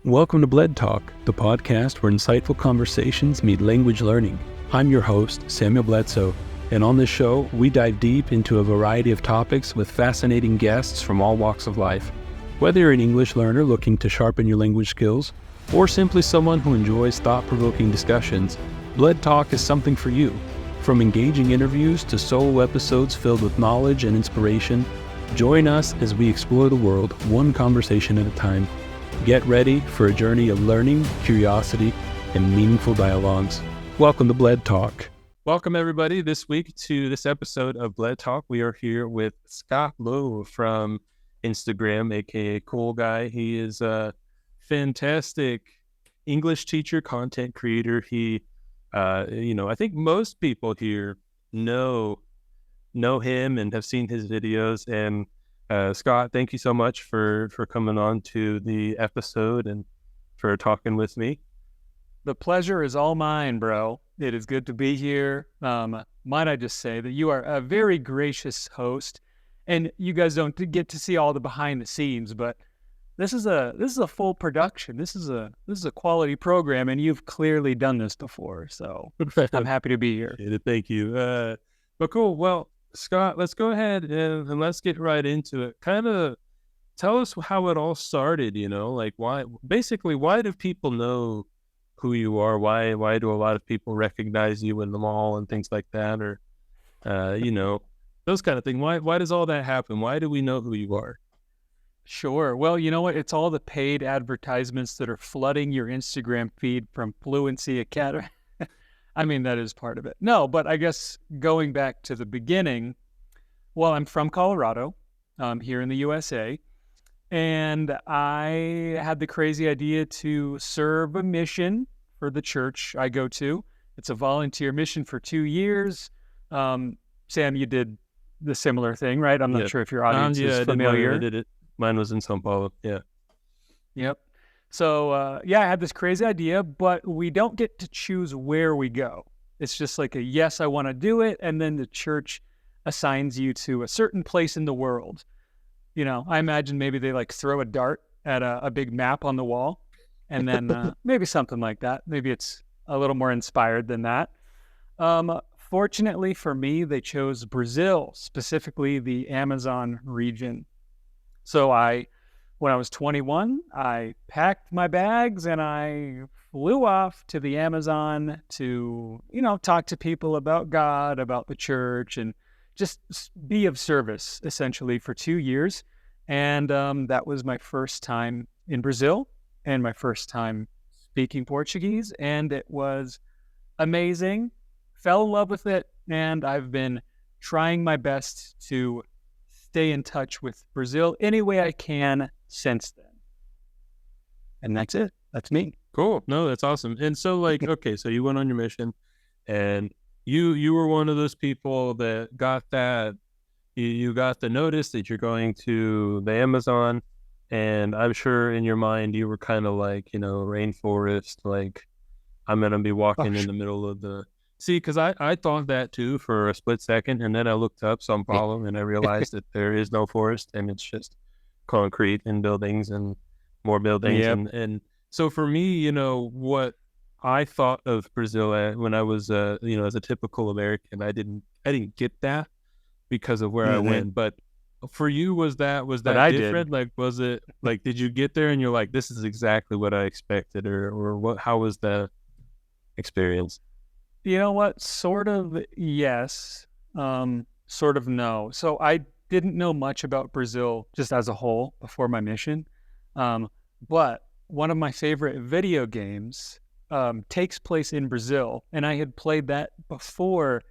Welcome to Bled Talk, the podcast where insightful conversations meet language learning. I'm your host, Samuel Bledsoe, and on this show, we dive deep into a variety of topics with fascinating guests from all walks of life. Whether you're an English learner looking to sharpen your language skills, or simply someone who enjoys thought-provoking discussions, Bled Talk is something for you. From engaging interviews to solo episodes filled with knowledge and inspiration, join us as we explore the world one conversation at a time. Get ready for a journey of learning, curiosity, and meaningful dialogues. Welcome to Bled Talk. Welcome, everybody, this week to this episode of Bled Talk. We are here with Scott Lowe from Instagram, aka Cool Guy. He is a fantastic English teacher, content creator. He, I think most people here know him and have seen his videos. And Scott, thank you so much for coming on to the episode and for talking with me. The pleasure is all mine, bro. It is good to be here. Might I just say that you are a very gracious host, and you guys don't get to see all the behind the scenes, but this is a full production. This is a quality program, and you've clearly done this before. So I'm happy to be here. Thank you. But cool. Well, Scott, let's go ahead and let's get right into it. Kind of tell us how it all started, like why do people know who you are? Why do a lot of people recognize you in the mall and things like that? Or, those kind of things. Why does all that happen? Why do we know who you are? Sure. Well, you know what? It's all the paid advertisements that are flooding your Instagram feed from Fluency Academy. I mean, that is part of it. No, but I guess going back to the beginning, well, I'm from Colorado, here in the USA, and I had the crazy idea to serve a mission for the church I go to. It's a volunteer mission for 2 years. Sam, you did the similar thing, right? I'm not sure if your audience is familiar. I did it. Mine was in São Paulo. Yeah. Yep. So, I had this crazy idea, but we don't get to choose where we go. It's just like a, yes, I want to do it. And then the church assigns you to a certain place in the world. I imagine maybe they throw a dart at a big map on the wall, and then maybe something like that. Maybe it's a little more inspired than that. Fortunately for me, they chose Brazil, specifically the Amazon region. So when I was 21, I packed my bags and I flew off to the Amazon to, talk to people about God, about the church, and just be of service, essentially, for 2 years. And that was my first time in Brazil and my first time speaking Portuguese. And it was amazing. Fell in love with it. And I've been trying my best to stay in touch with Brazil any way I can since then. And that's it. That's me. Cool. No, that's awesome. And so okay, so you went on your mission and you were one of those people that got that, you got the notice that you're going to the Amazon, and I'm sure in your mind you were kind of rainforest, I'm going to be walking in the middle of the... See, because I thought that too for a split second, and then I looked up São Paulo and I realized that there is no forest and it's just concrete and buildings and more buildings. Yep. And so for me, what I thought of Brazil when I was, as a typical American, I didn't get that because of where I went. But for you, was that different? Was it did you get there and you're like, this is exactly what I expected, or what? How was the experience? You know what? Sort of yes, sort of no. So I didn't know much about Brazil just as a whole before my mission. But one of my favorite video games takes place in Brazil, and I had played that before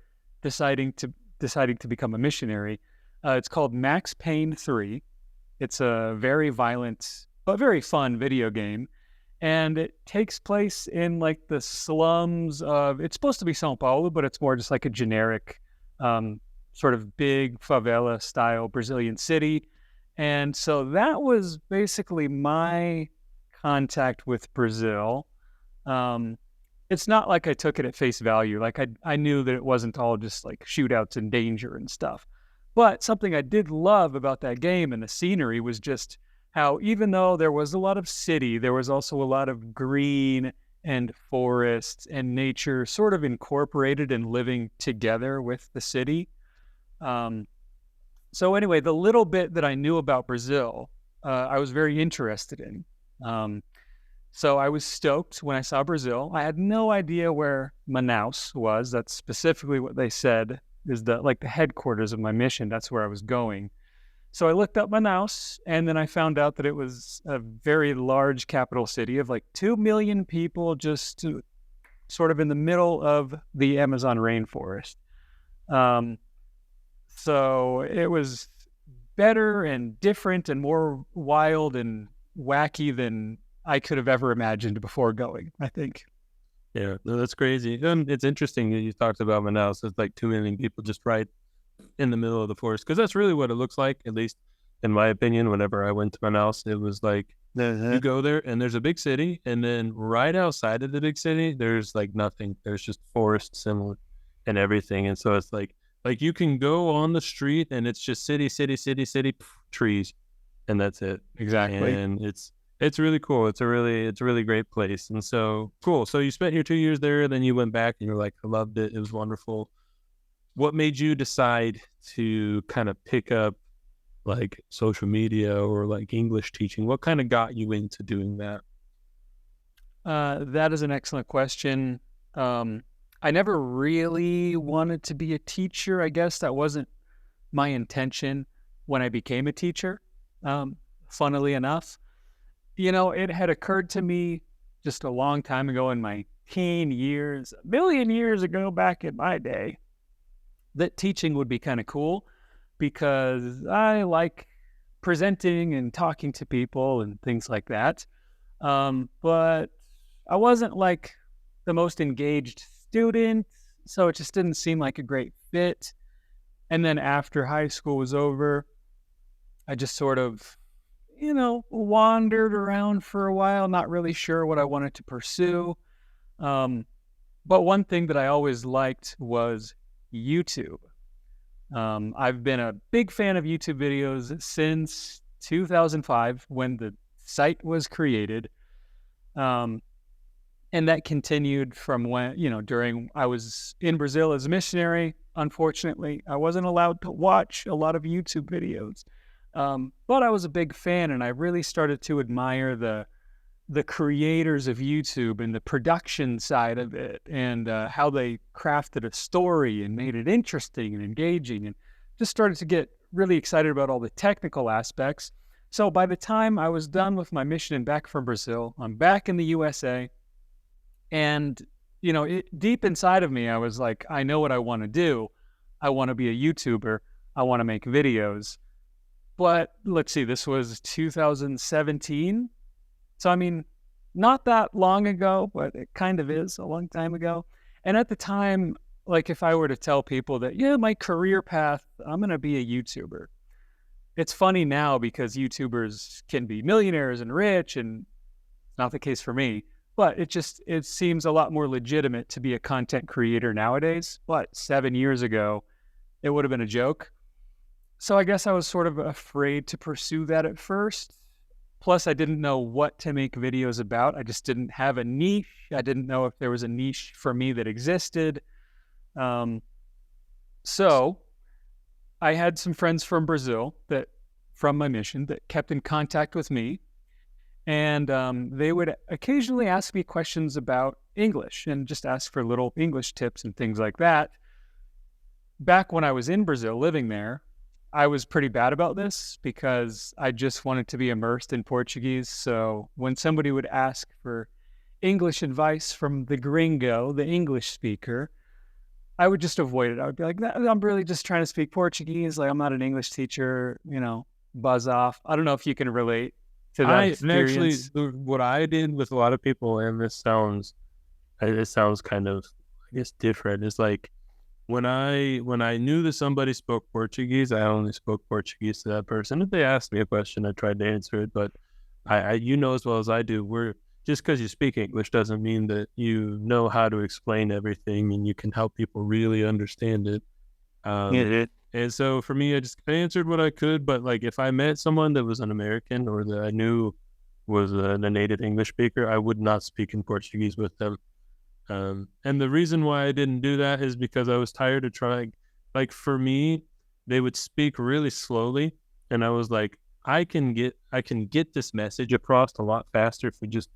deciding to become a missionary. It's called Max Payne 3. It's a very violent but very fun video game. And it takes place in the slums of, it's supposed to be São Paulo, but it's more just like a generic sort of big favela style Brazilian city. And so that was basically my contact with Brazil. It's not like I took it at face value. I knew that it wasn't all just shootouts and danger and stuff. But something I did love about that game and the scenery was just how even though there was a lot of city, there was also a lot of green and forests and nature sort of incorporated and living together with the city. Um, so anyway, the little bit that I knew about Brazil, I was very interested in. Um, so I was stoked when I saw Brazil. I had no idea where Manaus was. That's specifically what they said is the headquarters of my mission. That's where I was going. So I looked up Manaus, and then I found out that it was a very large capital city of like 2 million people, just sort of in the middle of the Amazon rainforest. Um, so it was better and different and more wild and wacky than I could have ever imagined before going, I think. Yeah, no, that's crazy. It's interesting that you talked about Manaus. It's like 2 million people just right in the middle of the forest, because that's really what it looks like, at least in my opinion. Whenever I went to Manaus, it was like you go there and there's a big city, and then right outside of the big city, there's like nothing. There's just forests and everything. And so it's like you can go on the street and it's just city, trees, and that's it. Exactly. And it's really cool. It's a really great place. And so cool. So you spent your 2 years there, then you went back and you're like, I loved it. It was wonderful. What made you decide to kind of pick up like social media or like English teaching? What kind of got you into doing that? That is an excellent question. I never really wanted to be a teacher. I guess that wasn't my intention when I became a teacher. Funnily enough, it had occurred to me just a long time ago in my teen years, a million years ago back in my day, that teaching would be kind of cool because I like presenting and talking to people and things like that. But I wasn't like the most engaged student, so it just didn't seem like a great fit. And then after high school was over, I just sort of, wandered around for a while, not really sure what I wanted to pursue. But one thing that I always liked was YouTube. I've been a big fan of YouTube videos since 2005 when the site was created. And that continued from when, during I was in Brazil as a missionary. Unfortunately, I wasn't allowed to watch a lot of YouTube videos. But I was a big fan, and I really started to admire the creators of YouTube and the production side of it, and how they crafted a story and made it interesting and engaging, and just started to get really excited about all the technical aspects. So by the time I was done with my mission and back from Brazil, I'm back in the USA. And, deep inside of me, I was like, I know what I want to do. I want to be a YouTuber. I want to make videos. But let's see, this was 2017. So, I mean, not that long ago, but it kind of is a long time ago. And at the time, like if I were to tell people that, my career path, I'm going to be a YouTuber. It's funny now because YouTubers can be millionaires and rich, and it's not the case for me. But it seems a lot more legitimate to be a content creator nowadays. But 7 years ago, it would have been a joke. So I guess I was sort of afraid to pursue that at first. Plus, I didn't know what to make videos about. I just didn't have a niche. I didn't know if there was a niche for me that existed. So I had some friends from Brazil from my mission that kept in contact with me. And they would occasionally ask me questions about English and just ask for little English tips and things like that. Back when I was in Brazil living there, I was pretty bad about this because I just wanted to be immersed in Portuguese. So when somebody would ask for English advice from the gringo, the English speaker, I would just avoid it. I would be like, I'm really just trying to speak Portuguese. Like, I'm not an English teacher, buzz off. I don't know if you can relate to that experience. Actually, what I did with a lot of people, and this sounds kind of, I guess, different. It's like when I knew that somebody spoke Portuguese, I only spoke Portuguese to that person. If they asked me a question, I tried to answer it. But I as well as I do, just because you speak English doesn't mean that you know how to explain everything and you can help people really understand it. And so for me, I answered what I could. But like if I met someone that was an American or that I knew was a native English speaker, I would not speak in Portuguese with them. And the reason why I didn't do that is because I was tired of trying. Like for me, they would speak really slowly, and I was like, I can get this message across a lot faster if we just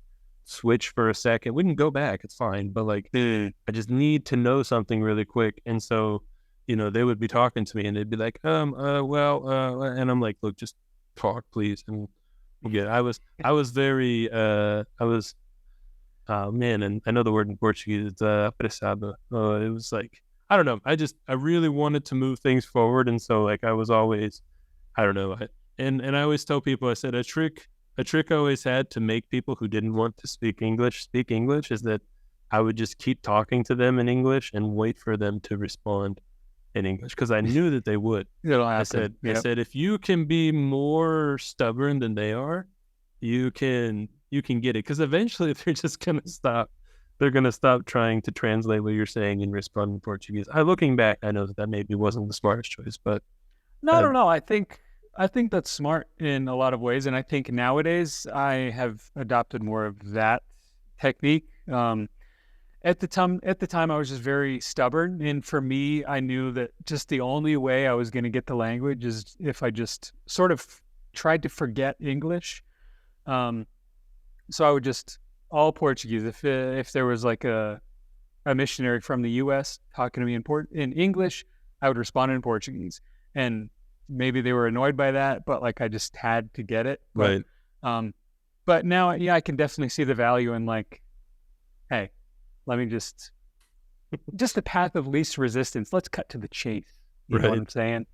switch for a second. We can go back, it's fine. But like, I just need to know something really quick. And so, they would be talking to me, and they'd be like, and I'm like, look, just talk, please. And yeah, I was very, oh man, and I know the word in Portuguese, it's apressado. It was like, I don't know. I really wanted to move things forward. And so like, I was always, I don't know. And I always tell people, I said, a trick I always had to make people who didn't want to speak English is that I would just keep talking to them in English and wait for them to respond in English. Cause I knew that they would. It'll happen. I said, if you can be more stubborn than they are, you can get it, because eventually they're just going to stop. They're going to stop trying to translate what you're saying and respond in Portuguese. Looking back, I know that maybe wasn't the smartest choice, but No. I think that's smart in a lot of ways, and I think nowadays I have adopted more of that technique. At the time, I was just very stubborn, and for me, I knew that just the only way I was going to get the language is if I just sort of tried to forget English. So I would just all Portuguese. If there was like a missionary from the U.S. talking to me in English, I would respond in Portuguese, and maybe they were annoyed by that, but like I just had to get it. Right. But now, yeah, I can definitely see the value in like, hey, let me just the path of least resistance. Let's cut to the chase. You know what I'm saying?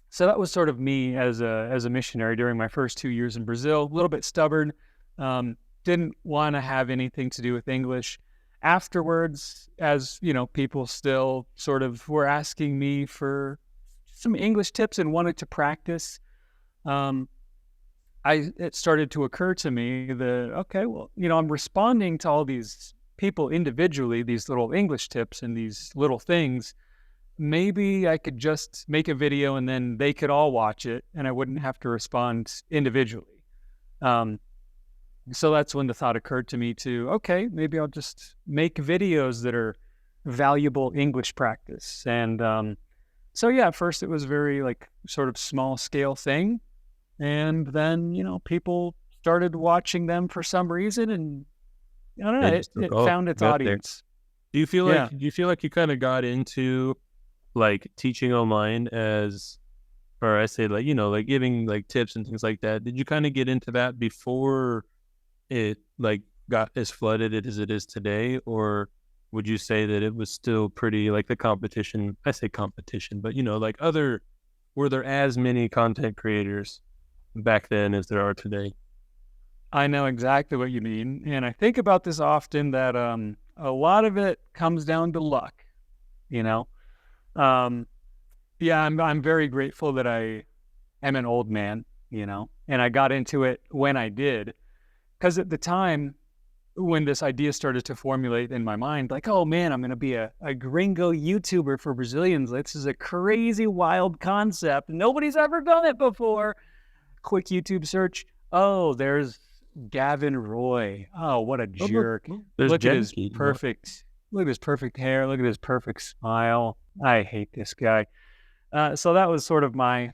So that was sort of me as a missionary during my first 2 years in Brazil. A little bit stubborn, didn't want to have anything to do with English. Afterwards, as people still sort of were asking me for some English tips and wanted to practice. It started to occur to me that, okay, well, I'm responding to all these people individually, these little English tips and these little things. Maybe I could just make a video and then they could all watch it and I wouldn't have to respond individually. So that's when the thought occurred to me to, okay, maybe I'll just make videos that are valuable English practice. And so yeah, at first it was very like sort of small scale thing. And then, people started watching them for some reason, and I don't know, it found its audience. Do you feel like you kind of got into like teaching online as, or I say like, like giving like tips and things like that? Did you kind of get into that before it like got as flooded as it is today? Or would you say that it was still pretty like the competition? I say competition, but like were there as many content creators back then as there are today? I know exactly what you mean. And I think about this often that a lot of it comes down to luck, Yeah, I'm very grateful that I am an old man, and I got into it when I did. Because at the time, when this idea started to formulate in my mind, like, oh man, I'm going to be a gringo YouTuber for Brazilians. This is a crazy, wild concept. Nobody's ever done it before. Quick YouTube search. Oh, there's Gavin Roy. Oh, what a jerk. Look at his perfect hair. Look at his perfect smile. I hate this guy. So that was sort of my,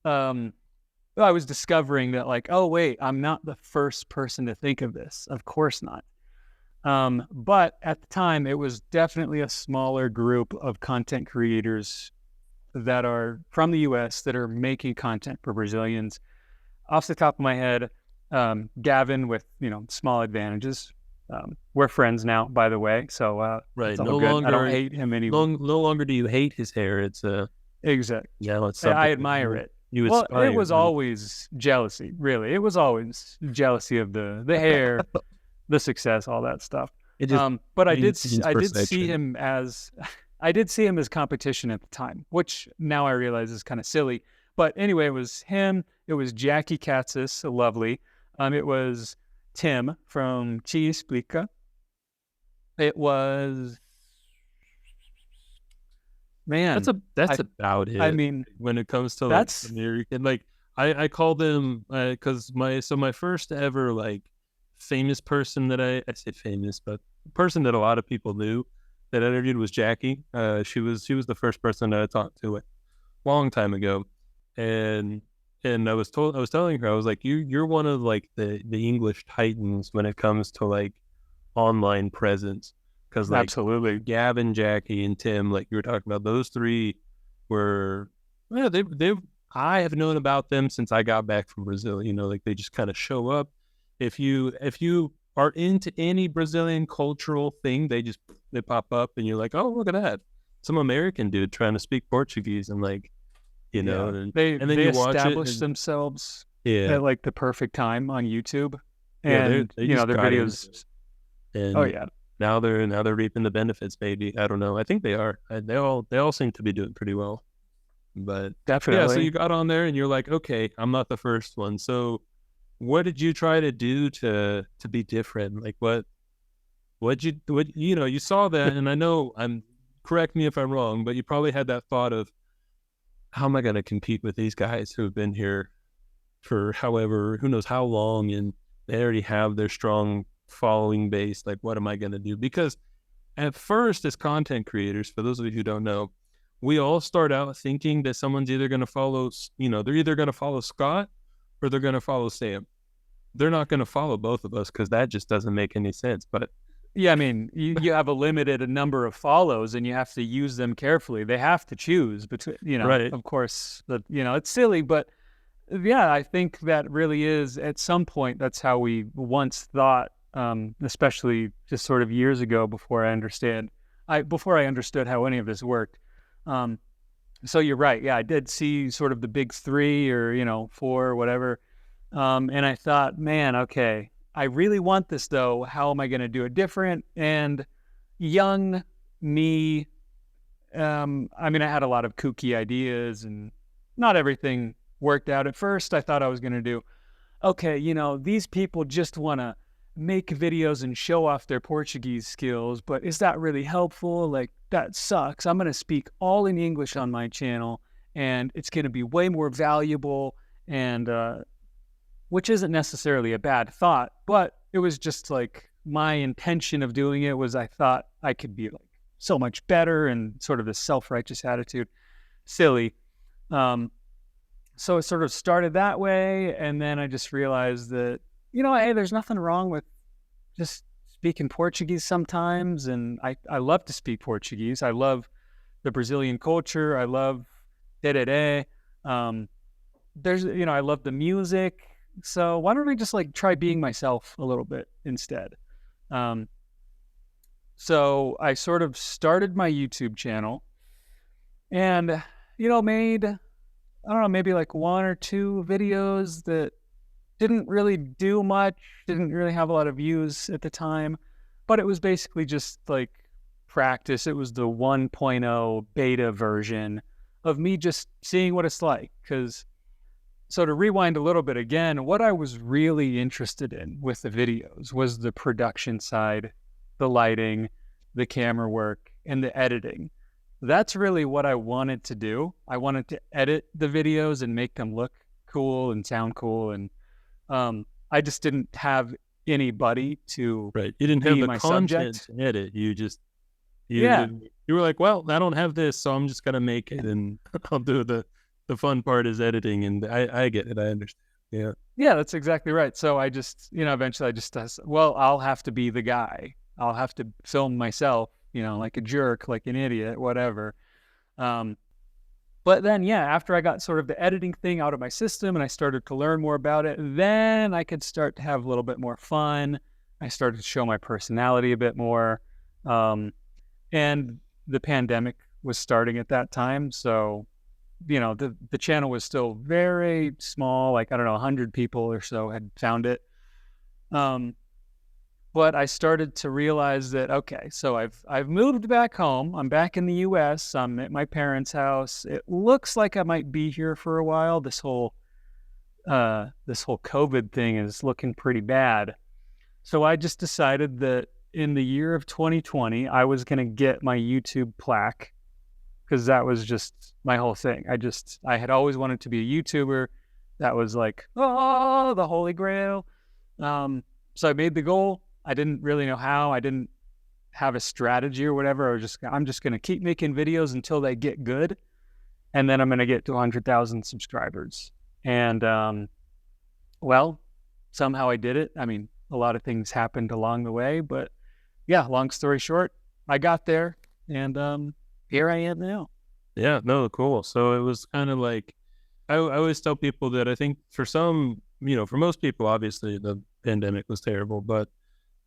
I was discovering that like, oh wait, I'm not the first person to think of this. Of course not. But at the time, it was definitely a smaller group of content creators that are from the U.S. that are making content for Brazilians. Off the top of my head, Gavin with, small advantages. We're friends now, by the way. So, right. No longer, I don't hate him anymore. No longer do you hate his hair. It's exactly. Yeah, it's I admire it. Well, it was always jealousy, really. It was always jealousy of the hair, the success, all that stuff. But I did see him as competition at the time, which now I realize is kind of silly. But anyway, it was him. It was Jackie Katzis, lovely. It was Tim from Te Explica. It was Man, that's I about I it mean, when it comes to like that's American. Like I call them because my first ever like famous person that I say famous, but person that a lot of people knew that I interviewed was Jackie. She was the first person that I talked to a long time ago, and I was telling her, I was like, you're one of like the English titans when it comes to like online presence, because like absolutely. Gavin, Jackie, and Tim, like you were talking about, those three were, yeah, they I have known about them since I got back from Brazil. You know, like they just kind of show up. If you are into any Brazilian cultural thing, they pop up, and you're like, oh, look at that, some American dude trying to speak Portuguese, and like, you know, Yeah. and They then they you watch it, established and themselves yeah, at like the perfect time on YouTube. yeah, And, they just their got into videos. it, Oh and yeah, now they're reaping the benefits. Maybe, I don't know. I think they are. They all seem to be doing pretty well. But yeah, so definitely. you got on there, and you're like, okay, I'm not the first one. So what did you try to do to be different? Like you saw that, and I know, correct me if I'm wrong, but you probably had that thought of, how am I going to compete with these guys who have been here for however, who knows how long, and they already have their strong following base. Like, what am I going to do? Because at first, as content creators, for those of you who don't know, we all start out thinking that someone's either going to follow, they're either going to follow Scott or they're going to follow Sam. They're not going to follow both of us, because that just doesn't make any sense. But Yeah, I mean, you have a limited number of follows and you have to use them carefully. They have to choose between, right, of course, it's silly, but yeah, I think that really is, at some point, that's how we once thought, especially just sort of years ago, before I understood how any of this worked. Um, so you're right. Yeah, I did see sort of the big three, or, four or whatever. And I thought, man, okay, I really want this though. How am I going to do it different? And young me, I mean, I had a lot of kooky ideas, and not everything worked out. At first, I thought I was going to do, okay, these people just want to make videos and show off their Portuguese skills, but is that really helpful? Like, that sucks. I'm going to speak all in English on my channel, and it's going to be way more valuable, and which isn't necessarily a bad thought, but it was just like, my intention of doing it was, I thought I could be like so much better, and sort of this self-righteous attitude. Silly. Um, so it sort of started that way. And then I just realized that, hey, there's nothing wrong with just speaking Portuguese sometimes. And I love to speak Portuguese. I love the Brazilian culture. I love tereré. I love the music. So why don't I just like try being myself a little bit instead? Um, so I sort of started my YouTube channel, and, made, I don't know, maybe like one or two videos that didn't really do much, didn't really have a lot of views at the time, but it was basically just like practice. It was the 1.0 beta version of me just seeing what it's like. So to rewind a little bit again, what I was really interested in with the videos was the production side, the lighting, the camera work, and the editing. That's really what I wanted to do. I wanted to edit the videos and make them look cool and sound cool. And I just didn't have anybody to right. You didn't have be the my content subject. to edit. Yeah, You were like, well, I don't have this, so I'm just gonna make it, and I'll do the fun part is editing, and I get it. I understand. Yeah. yeah, that's exactly right. So I just, eventually I just, well, I'll have to be the guy. I'll have to film myself, like a jerk, like an idiot, whatever. Um, But then, yeah, after I got sort of the editing thing out of my system and I started to learn more about it, then I could start to have a little bit more fun. I started to show my personality a bit more. Um, and the pandemic was starting at that time. So, the channel was still very small, like, I don't know, 100 people or so had found it. Um, but I started to realize that, okay, so I've moved back home. I'm back in the US. I'm at my parents' house. It looks like I might be here for a while. This whole COVID thing is looking pretty bad. So I just decided that in the year of 2020, I was going to get my YouTube plaque because that was just my whole thing. I had always wanted to be a YouTuber. That was like, oh, the holy grail. So I made the goal. I didn't really know how. I didn't have a strategy or whatever. I'm just going to keep making videos until they get good. And then I'm going to get to 100,000 subscribers. And, well, somehow I did it. I mean, a lot of things happened along the way, but yeah, long story short, I got there, and here I am now. Yeah, no, cool. So it was kind of like, I always tell people that I think for some, for most people, obviously the pandemic was terrible, but,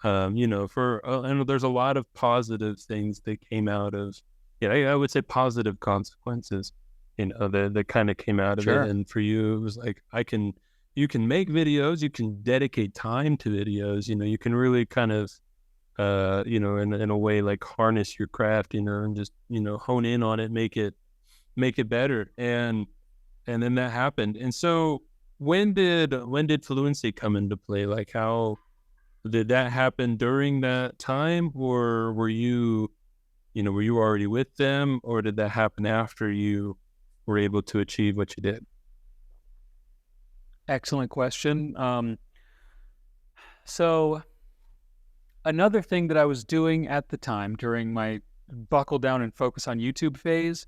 I know there's a lot of positive things that came out of, I would say positive consequences, that kind of came out of Sure. it. And for you, it was like, you can make videos, you can dedicate time to videos, you can really kind of, in a way, like harness your craft, and just, hone in on it, make it better. And then that happened. And so when did Fluency come into play? Like, how did that happen during that time, or were you already with them, or did that happen after you were able to achieve what you did? Excellent question. So another thing that I was doing at the time during my buckle down and focus on YouTube phase,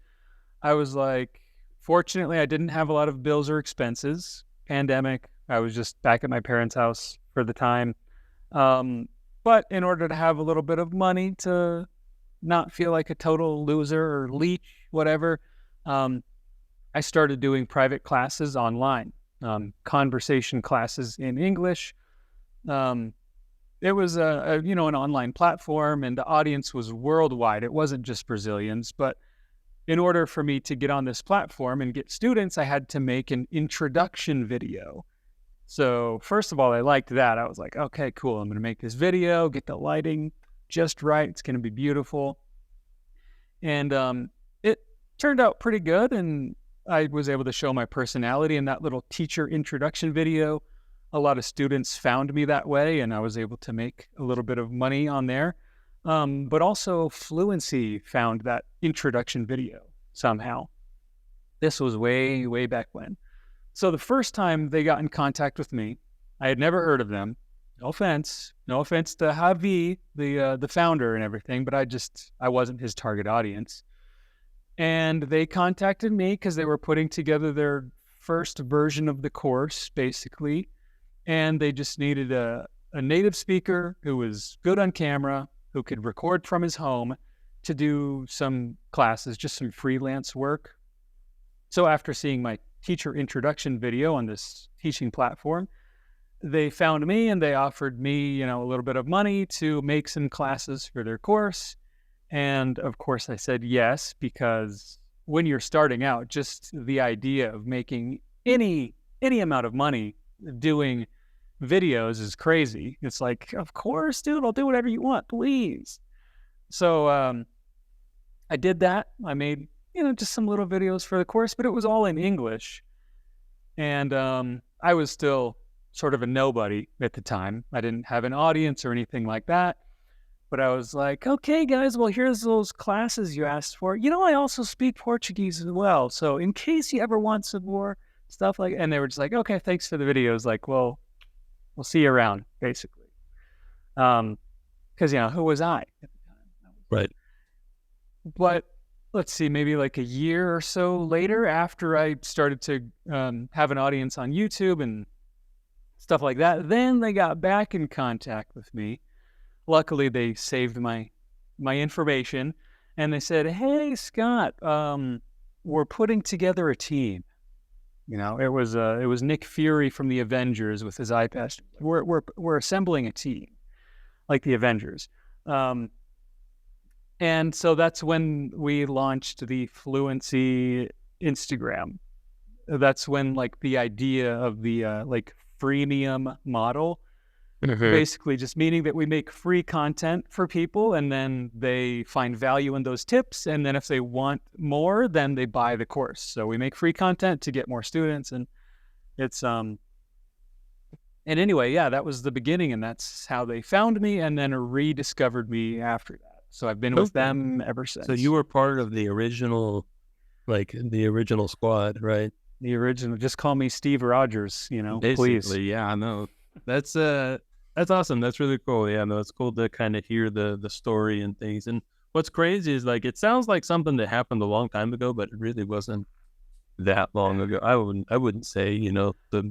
I was like, fortunately, I didn't have a lot of bills or expenses. Pandemic, I was just back at my parents' house for the time. But in order to have a little bit of money to not feel like a total loser or leech, whatever, I started doing private classes online, conversation classes in English. It was an online platform, and the audience was worldwide. It wasn't just Brazilians, but in order for me to get on this platform and get students, I had to make an introduction video. So first of all, I liked that. I was like, okay, cool. I'm going to make this video, get the lighting just right. It's going to be beautiful. And it turned out pretty good. And I was able to show my personality in that little teacher introduction video. A lot of students found me that way, and I was able to make a little bit of money on there. But also Fluency found that introduction video somehow. This was way, way back when. So the first time they got in contact with me, I had never heard of them. No offense to Javi, the founder and everything, but I wasn't his target audience. And they contacted me because they were putting together their first version of the course, basically. And they just needed a native speaker who was good on camera, who could record from his home to do some classes, just some freelance work. So after seeing my teacher introduction video on this teaching platform, they found me and they offered me, a little bit of money to make some classes for their course. And of course I said yes, because when you're starting out, just the idea of making any amount of money doing videos is crazy. It's like, of course, dude, I'll do whatever you want, please. So I did that. I made, just some little videos for the course, but it was all in English. And I was still sort of a nobody at the time. I didn't have an audience or anything like that. But I was like, okay, guys, well, here's those classes you asked for. I also speak Portuguese as well. So in case you ever want some more stuff and they were just like, okay, thanks for the videos. Like, well, we'll see you around, basically. Because, who was I at the time? Right. But let's see, maybe like a year or so later, after I started to have an audience on YouTube and stuff like that, then they got back in contact with me. Luckily, they saved my information, and they said, "Hey, Scott, we're putting together a team." It was Nick Fury from the Avengers with his eye patch. We're assembling a team, like the Avengers. And so that's when we launched the Fluency Instagram. That's when the idea of the freemium model, basically just meaning that we make free content for people, and then they find value in those tips. And then if they want more, then they buy the course. So we make free content to get more students. And it's, and anyway, yeah, that was the beginning, and that's how they found me and then rediscovered me after that. So I've been with them ever since. So you were part of the original, like the original squad, right? The original. Just call me Steve Rogers, Basically, please. yeah, I know. That's awesome. That's really cool. Yeah, no, it's cool to kind of hear the story and things. And what's crazy is like it sounds like something that happened a long time ago, but it really wasn't that long ago. I wouldn't say,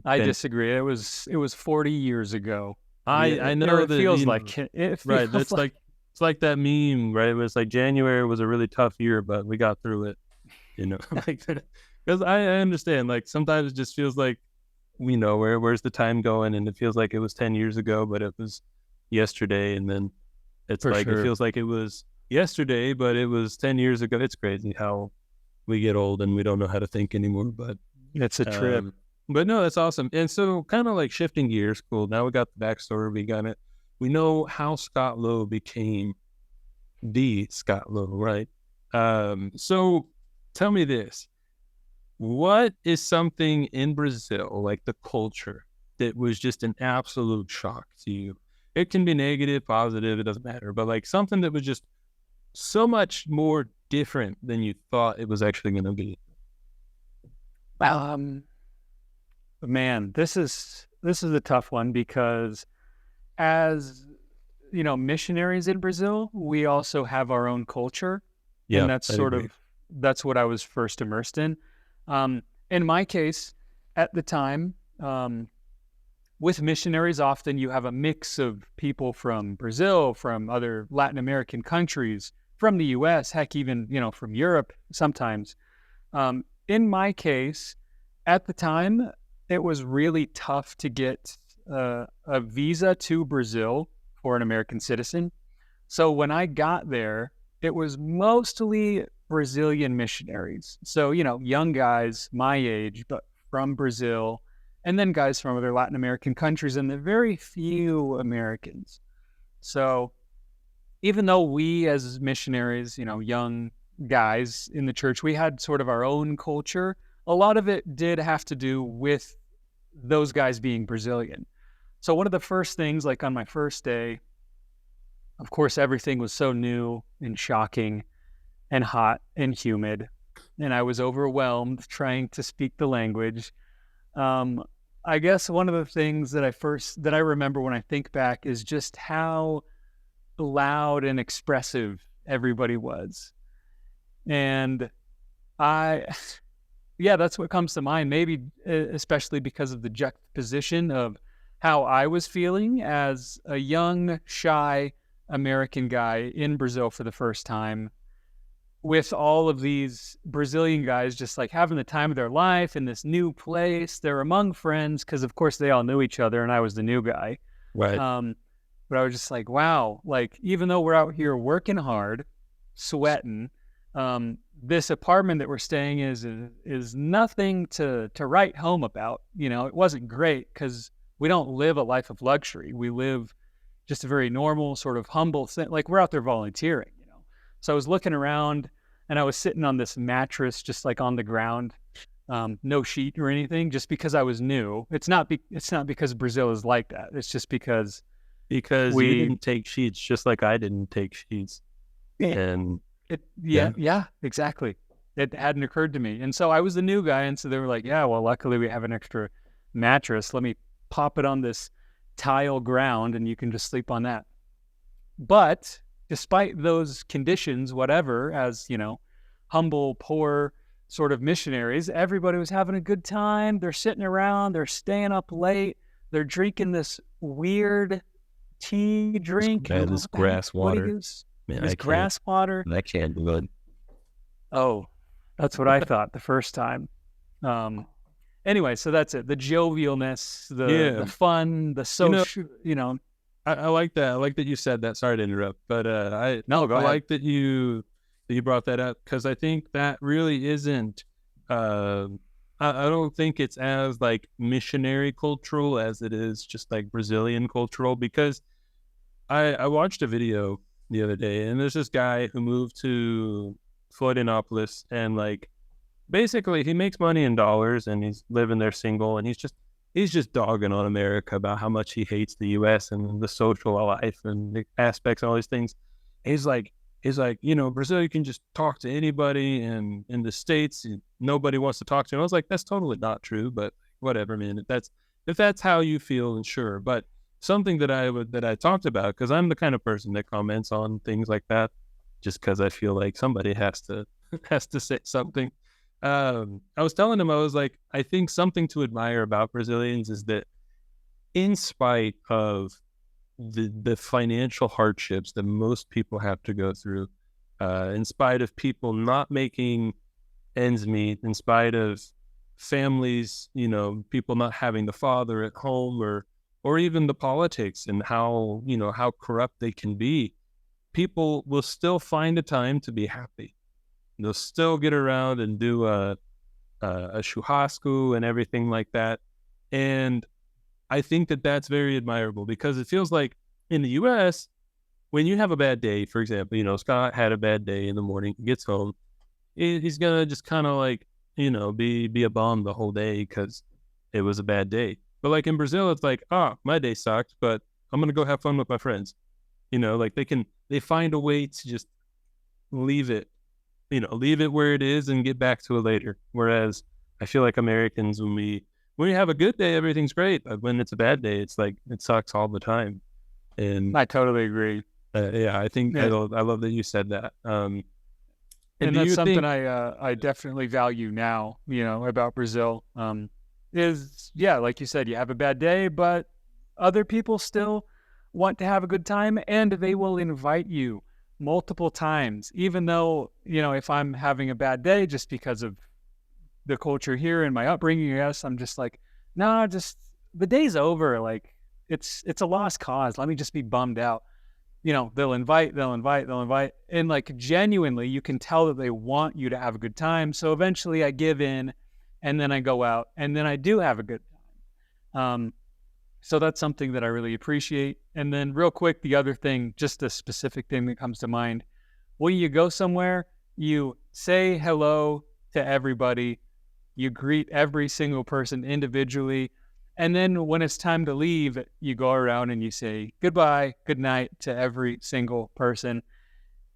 I disagree. It was 40 years ago. I know it that feels like it. Right. That's like it's like that meme, right? It was like January was a really tough year, but we got through it. Like because I understand. Like sometimes it just feels like where's the time going, and it feels like it was 10 years ago, but it was yesterday, and then it's For like sure. it feels like it was yesterday, but it was 10 years ago. It's crazy how we get old and we don't know how to think anymore. But It's a trip. but no, that's awesome. And so kind of like shifting gears, cool. Now we got the backstory. We got it. We know how Scott Lowe became the Scott Lowe, right? So tell me this. What is something in Brazil, like the culture, that was just an absolute shock to you? It can be negative, positive, it doesn't matter. But like something that was just so much more different than you thought it was actually going to be. Man, this is a tough one because as missionaries in Brazil, we also have our own culture. Yeah, and that's what I was first immersed in. In my case, at the time, with missionaries, often you have a mix of people from Brazil, from other Latin American countries, from the US, heck, even, from Europe sometimes. In my case, at the time, it was really tough to get a visa to Brazil for an American citizen. So when I got there, it was mostly Brazilian missionaries. So, young guys my age, but from Brazil, and then guys from other Latin American countries, and the very few Americans. So even though we as missionaries, young guys in the church, we had sort of our own culture, a lot of it did have to do with those guys being Brazilian. So one of the first things, like on my first day, of course, everything was so new and shocking and hot and humid, and I was overwhelmed trying to speak the language. I guess one of the things that I remember when I think back is just how loud and expressive everybody was. And that's what comes to mind, maybe especially because of the juxtaposition of how I was feeling as a young, shy American guy in Brazil for the first time, with all of these Brazilian guys just like having the time of their life in this new place. They're among friends because, of course, they all knew each other and I was the new guy. Right. But I was just like, wow, like even though we're out here working hard, sweating, this apartment that we're staying is nothing to write home about. It wasn't great because we don't live a life of luxury. We live just a very normal sort of humble thing. Like we're out there volunteering, So I was looking around and I was sitting on this mattress, just like on the ground, no sheet or anything, just because I was new. It's not because Brazil is like that. It's just because you didn't take sheets, just like I didn't take sheets. And yeah, exactly. It hadn't occurred to me. And so I was the new guy. And so they were like, yeah, well, luckily we have an extra mattress. Let me pop it on this tile ground and you can just sleep on that. But despite those conditions, whatever, as, humble, poor sort of missionaries, everybody was having a good time. They're sitting around, they're staying up late, they're drinking this weird tea drink. This grass water. This grass water. That can't be good. Oh, that's what I thought the first time. Anyway, so that's it. The jovialness, the fun, the social, I like that. I like that you said that. Sorry to interrupt, but go ahead. Like that you brought that up because I think that really isn't. I don't think it's as like missionary cultural as it is just like Brazilian cultural, because I watched a video the other day and there's this guy who moved to Florianopolis and like basically he makes money in dollars and he's living there single and he's just dogging on America about how much he hates the U.S. and the social life and the aspects and all these things. He's like, he's like, Brazil, you can just talk to anybody, and in the States, nobody wants to talk to you. I was like, that's totally not true, but whatever, man. If that's how you feel, then sure. But something that I talked about, because I'm the kind of person that comments on things like that, just because I feel like somebody has to has to say something. I was telling him, I was like, I think something to admire about Brazilians is that, in spite of the financial hardships that most people have to go through, in spite of people not making ends meet, in spite of families, people not having the father at home, or even the politics and how corrupt they can be, people will still find a time to be happy. They'll still get around and do a churrasco and everything like that. And I think that that's very admirable, because it feels like in the U.S., when you have a bad day, for example, Scott had a bad day in the morning, he gets home, he's going to just kind of like, be a bum the whole day because it was a bad day. But like in Brazil, it's like, my day sucked, but I'm going to go have fun with my friends. Like they find a way to just leave it where it is and get back to it later. Whereas I feel like Americans, when we have a good day, everything's great. But when it's a bad day, it's like, it sucks all the time. And I totally agree. I think I love that you said that. And that's something I definitely value now, about Brazil. Is, like you said, you have a bad day, but other people still want to have a good time, and they will invite you multiple times, even though, if I'm having a bad day just because of the culture here and my upbringing, yes, I'm just like, nah, just the day's over. Like it's a lost cause. Let me just be bummed out. They'll invite. And like genuinely, you can tell that they want you to have a good time. So eventually I give in, and then I go out, and then I do have a good time. So that's something that I really appreciate. And then real quick, the other thing, just a specific thing that comes to mind, when you go somewhere, you say hello to everybody, you greet every single person individually, and then when it's time to leave, you go around and you say goodbye, good night to every single person.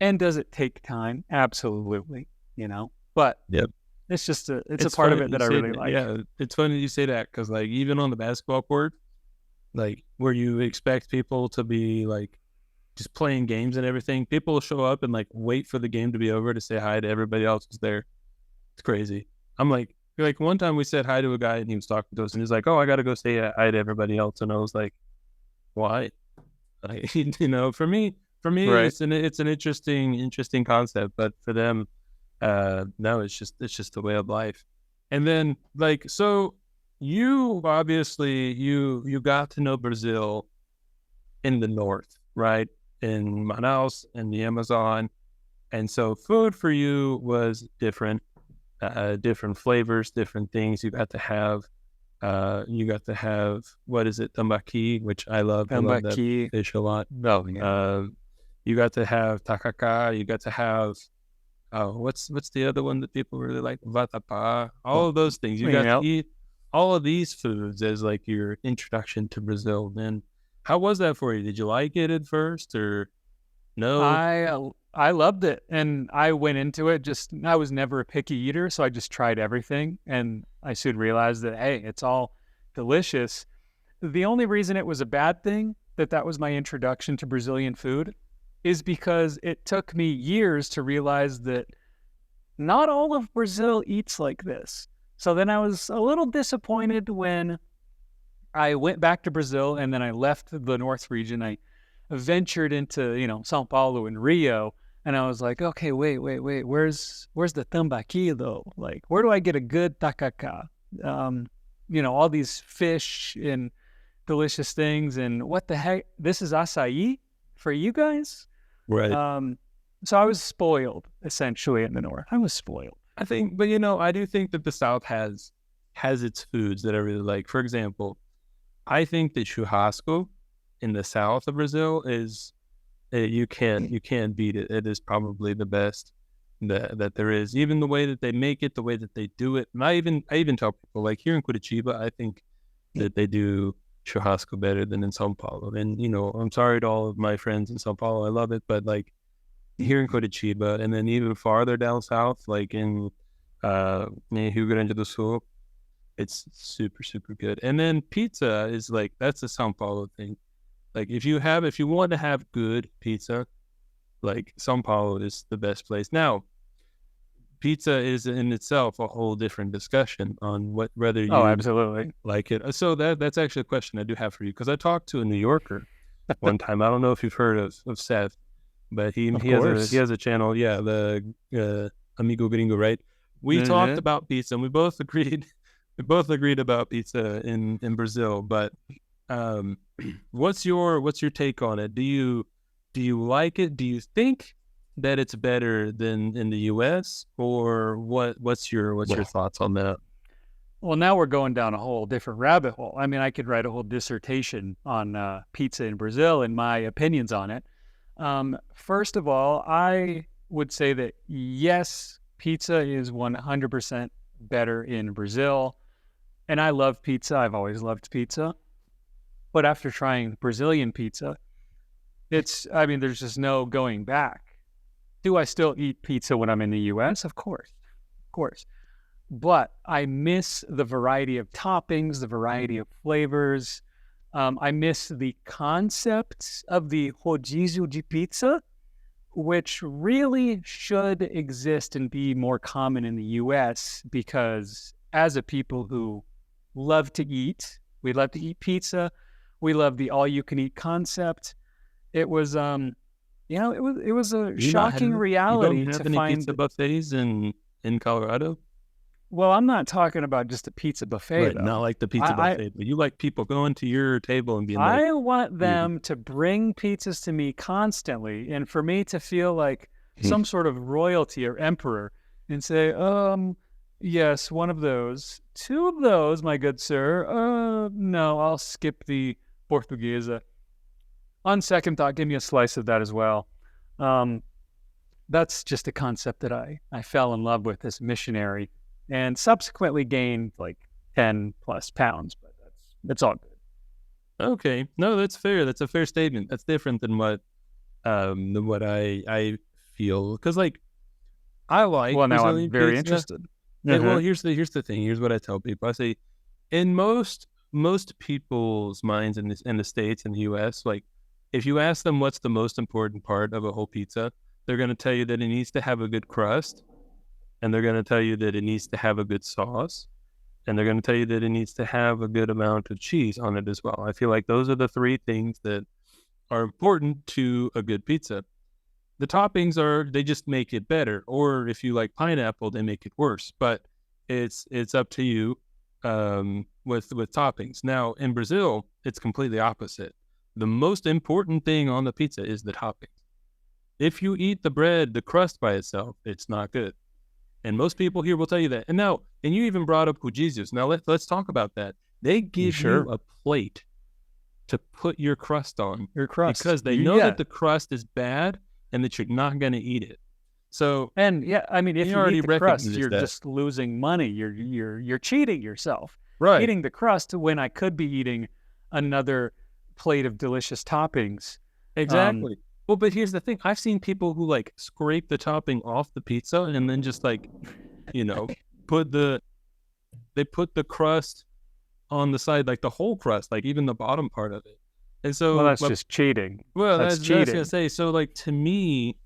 And does it take time? Absolutely, but yep. It's a part of it that I really like. Yeah, it's funny you say that, because like even on the basketball court, like where you expect people to be like just playing games and everything, people will show up and like wait for the game to be over to say hi to everybody else who's there. It's crazy. I'm like one time we said hi to a guy and he was talking to us and he's like, oh, I got to go say hi to everybody else. And I was like, why? Like, for me, right. It's an interesting concept, but for them, no, it's just the way of life. And then like, so you obviously you got to know Brazil in the north, right? In Manaus and the Amazon. And so food for you was different, different flavors, different things. You got to have, what is it? Tambaqui, which I love. I love that fish a lot. Oh, yeah. You got to have tacacá. You got to have, what's the other one that people really like? Vatapá. All of those things. You got to eat all of these foods as like your introduction to Brazil. And how was that for you? Did you like it at first, or no? I loved it, and I went into it I was never a picky eater, so I just tried everything, and I soon realized that, hey, it's all delicious. The only reason it was a bad thing that was my introduction to Brazilian food is because it took me years to realize that not all of Brazil eats like this. So then I was a little disappointed when I went back to Brazil, and then I left the North region. I ventured into, São Paulo and Rio, and I was like, okay, wait, where's the tambaqui though? Like, where do I get a good tacacá? All these fish and delicious things, and what the heck? This is acai for you guys? Right. So I was spoiled, essentially, in the North. I was spoiled. I think, but I do think that the South has its foods that I really like. For example, I think that churrasco in the south of Brazil is, you can't beat it. It is probably the best that there is. Even the way that they make it, the way that they do it. And I even tell people, like here in Curitiba, I think that they do churrasco better than in São Paulo. And I'm sorry to all of my friends in São Paulo, I love it, but like here in Curitiba, and then even farther down south, like in Rio Grande do Sul, it's super, super good. And then pizza is like, that's a São Paulo thing. Like if you want to have good pizza, like São Paulo is the best place. Now, pizza is in itself a whole different discussion on whether you absolutely like it. So that's actually a question I do have for you, because I talked to a New Yorker one time. I don't know if you've heard of Seth, but he has a channel. Yeah, the Amigo Gringo, right? We talked about pizza, and we both agreed about pizza in Brazil. But what's your take on it? Do you like it? Do you think that it's better than in the U.S., or what's your thoughts on that? Well, now we're going down a whole different rabbit hole. I mean, I could write a whole dissertation on pizza in Brazil and my opinions on it. First of all, I would say that yes, pizza is 100% better in Brazil. And I love pizza. I've always loved pizza. But after trying Brazilian pizza, there's just no going back. Do I still eat pizza when I'm in the U.S.? Of course. But I miss the variety of toppings, the variety of flavors. I miss the concept of the rodízio de pizza, which really should exist and be more common in the U.S. because as a people who love to eat, we love to eat pizza. We love the all-you-can-eat concept. It was, it was a shocking reality you don't have to any find pizza buffets in Colorado. Well, I'm not talking about just a pizza buffet, Right, though. not like the pizza buffet, but you like people going to your table and being like, I want them to bring pizzas to me constantly, and for me to feel like some sort of royalty or emperor and say, yes, one of those. 2 of those, my good sir. No, I'll skip the Portuguesa. On second thought, give me a slice of that as well. That's just a concept that I fell in love with as a missionary and subsequently gained like 10 plus pounds, but that's all good. Okay. No, that's fair. That's a fair statement. That's different than what I feel. Because like I like Well, now Brazilian I'm very pizza. interested. Well, here's the thing. Here's what I tell people. I say in most people's minds in the States and the US, like if you ask them what's the most important part of a whole pizza, they're gonna tell you that it needs to have a good crust. And they're going to tell you that it needs to have a good sauce. And they're going to tell you that it needs to have a good amount of cheese on it as well. I feel like those are the 3 things that are important to a good pizza. The toppings they just make it better. Or if you like pineapple, they make it worse. But it's up to you with toppings. Now, in Brazil, it's completely opposite. The most important thing on the pizza is the toppings. If you eat the bread, the crust by itself, it's not good. And most people here will tell you that. And you even brought up rodízios. Now let's talk about that. They give you a plate to put your crust on. Your crust. Because they know that the crust is bad and that you're not going to eat it. So if you eat the crust, you're just losing money. You're cheating yourself. Right. Eating the crust when I could be eating another plate of delicious toppings. Exactly. Well, but here's the thing. I've seen people who like scrape the topping off the pizza and then just like, put the crust on the side, like the whole crust, like even the bottom part of it. And so that's just cheating. Well, that's cheating. I was gonna say. So like to me,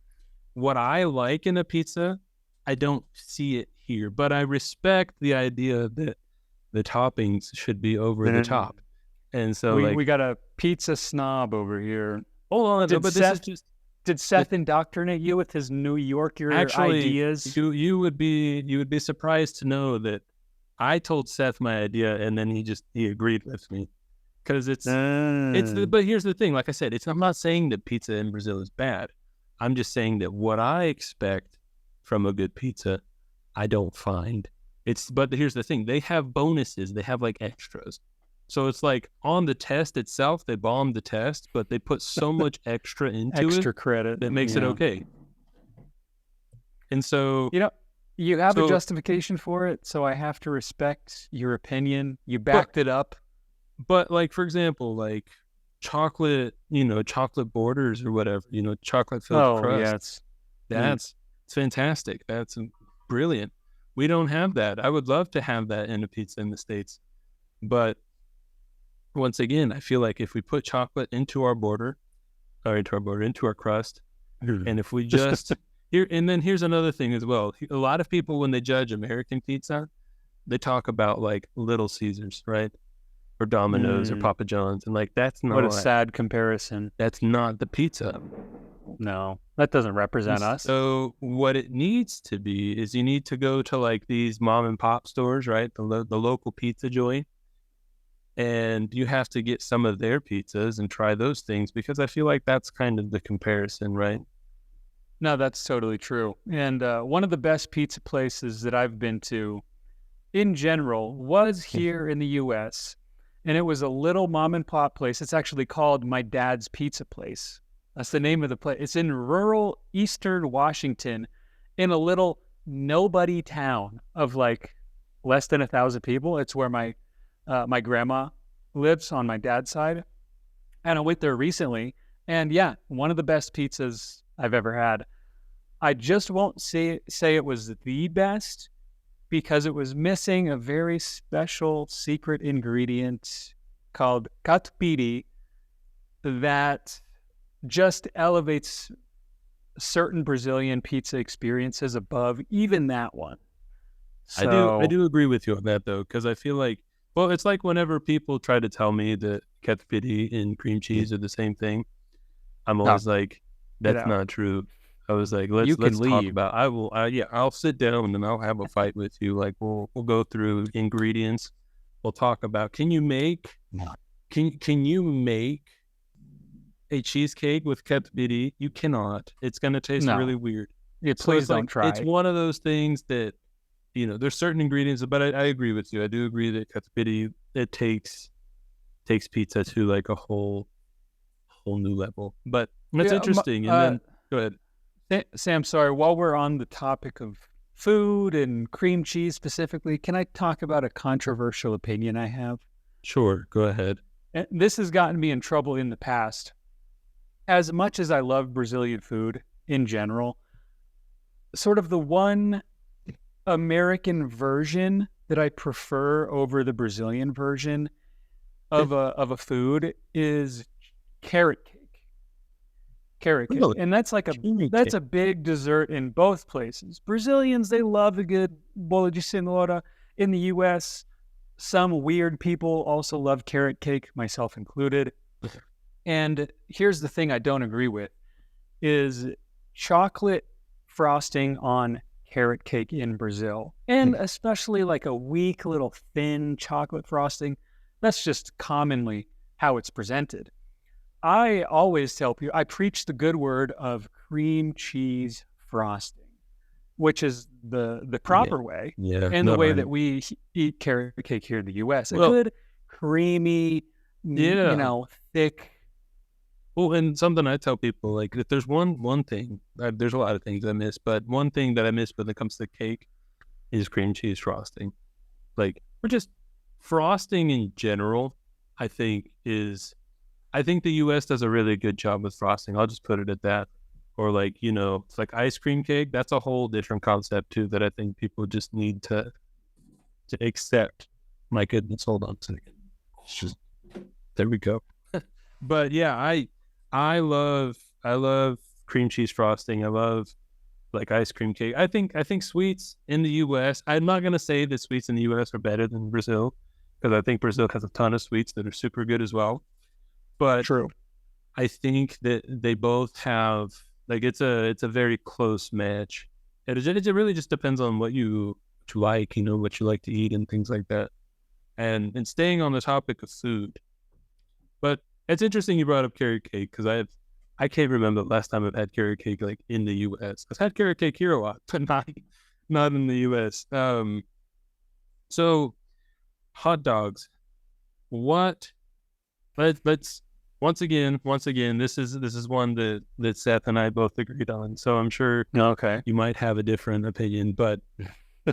what I like in a pizza, I don't see it here, but I respect the idea that the toppings should be over the top. And so we got a pizza snob over here. Hold on, did Seth indoctrinate you with his New Yorker ideas? You would be surprised to know that I told Seth my idea and then he agreed with me. Because but here's the thing, like I said, I'm not saying that pizza in Brazil is bad. I'm just saying that what I expect from a good pizza, I don't find. But here's the thing, they have bonuses, they have like extras. So it's like on the test itself, they bombed the test, but they put so much extra into extra credit that makes it okay. And so you have a justification for it, so I have to respect your opinion. You backed it up. But like, for example, like chocolate borders or whatever, chocolate filled crust. That's it's fantastic. That's brilliant. We don't have that. I would love to have that in a pizza in the States. But once again, I feel like if we put chocolate into our into our crust, and if we just here's another thing as well. A lot of people, when they judge American pizza, they talk about like Little Caesars, right? Or Domino's or Papa John's. And like, that's not... What a sad comparison. That's not the pizza. No, that doesn't represent us. So what it needs to be is you need to go to like these mom and pop stores, right? The local pizza joint. And you have to get some of their pizzas and try those things, because I feel like that's kind of the comparison, right? No, that's totally true. And one of the best pizza places that I've been to in general was here in the U.S., and it was a little mom and pop place. It's actually called My Dad's Pizza Place. That's the name of the place. It's in rural eastern Washington, in a little nobody town of like less than 1,000 people. It's where my grandma lives on my dad's side. And I went there recently, and yeah, one of the best pizzas I've ever had. I just won't say it was the best, because it was missing a very special secret ingredient called catupiry that just elevates certain Brazilian pizza experiences above even that one. So, I do agree with you on that, though, because I feel like, well, it's like whenever people try to tell me that catupiry and cream cheese are the same thing, I'm always like, that's not true. I was like, let's talk about. I'll sit down and I'll have a fight with you. Like, we'll go through ingredients. We'll talk about, can you make a cheesecake with catupiry? You cannot. It's going to taste really weird. Yeah, please don't try. It's one of those things that, there's certain ingredients, but I agree with you. I do agree that catupiry, it takes pizza to like a whole new level. But that's interesting. And then go ahead. Sam, sorry, while we're on the topic of food and cream cheese specifically, can I talk about a controversial opinion I have? Sure, go ahead. And this has gotten me in trouble in the past. As much as I love Brazilian food in general, sort of the one American version that I prefer over the Brazilian version of a food is carrot cake. Really? And that's like a big dessert in both places. Brazilians, they love a good bolo de cenoura. In the U.S., some weird people also love carrot cake, myself included. And here's the thing I don't agree with, is chocolate frosting on carrot cake in Brazil. And especially like a weak little thin chocolate frosting. That's just commonly how it's presented. I always tell people, I preach the good word of cream cheese frosting, which is the proper way, and the way that we eat carrot cake here in the U.S. A good, creamy, thick. Well, and something I tell people, like, if there's one thing, there's a lot of things I miss, but one thing that I miss when it comes to cake is cream cheese frosting. Like, or just frosting in general, I think the U.S. does a really good job with frosting. I'll just put it at that. Or like, it's like ice cream cake. That's a whole different concept too that I think people just need to accept. My goodness, hold on a second. There we go. But yeah, I love cream cheese frosting. I love like ice cream cake. I think sweets in the U.S. I'm not gonna say that sweets in the U.S. are better than Brazil, because I think Brazil has a ton of sweets that are super good as well. But true, I think that they both have, like, it's a very close match. It really just depends on what you like, what you like to eat and things like that. And staying on the topic of food, but it's interesting you brought up carrot cake, because I can't remember the last time I've had carrot cake like in the U.S. I've had carrot cake here a lot, but not in the U.S. So hot dogs. Let's once again, this is one that Seth and I both agreed on. So I'm sure you might have a different opinion, but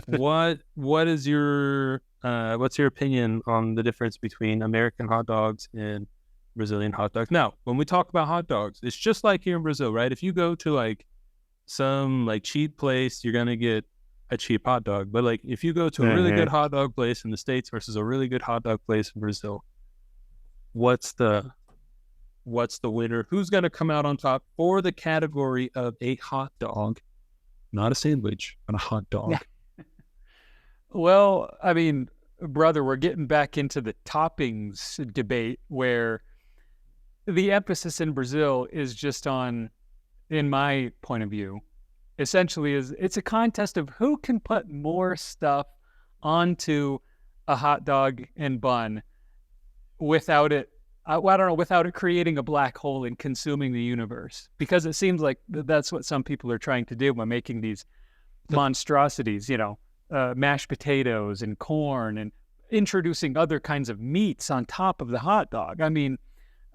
what's your opinion on the difference between American hot dogs and Brazilian hot dogs? Now, when we talk about hot dogs, it's just like here in Brazil, right? If you go to like some like cheap place, you're gonna get a cheap hot dog. But like if you go to a really good hot dog place in the States versus a really good hot dog place in Brazil, what's the winner? Who's gonna come out on top for the category of a hot dog? Not a sandwich, but a hot dog. Yeah. Well, I mean, brother, we're getting back into the toppings debate where the emphasis in Brazil is just on, in my point of view, essentially it's a contest of who can put more stuff onto a hot dog and bun without it, without it creating a black hole and consuming the universe. Because it seems like that's what some people are trying to do by making these monstrosities, mashed potatoes and corn and introducing other kinds of meats on top of the hot dog. I mean,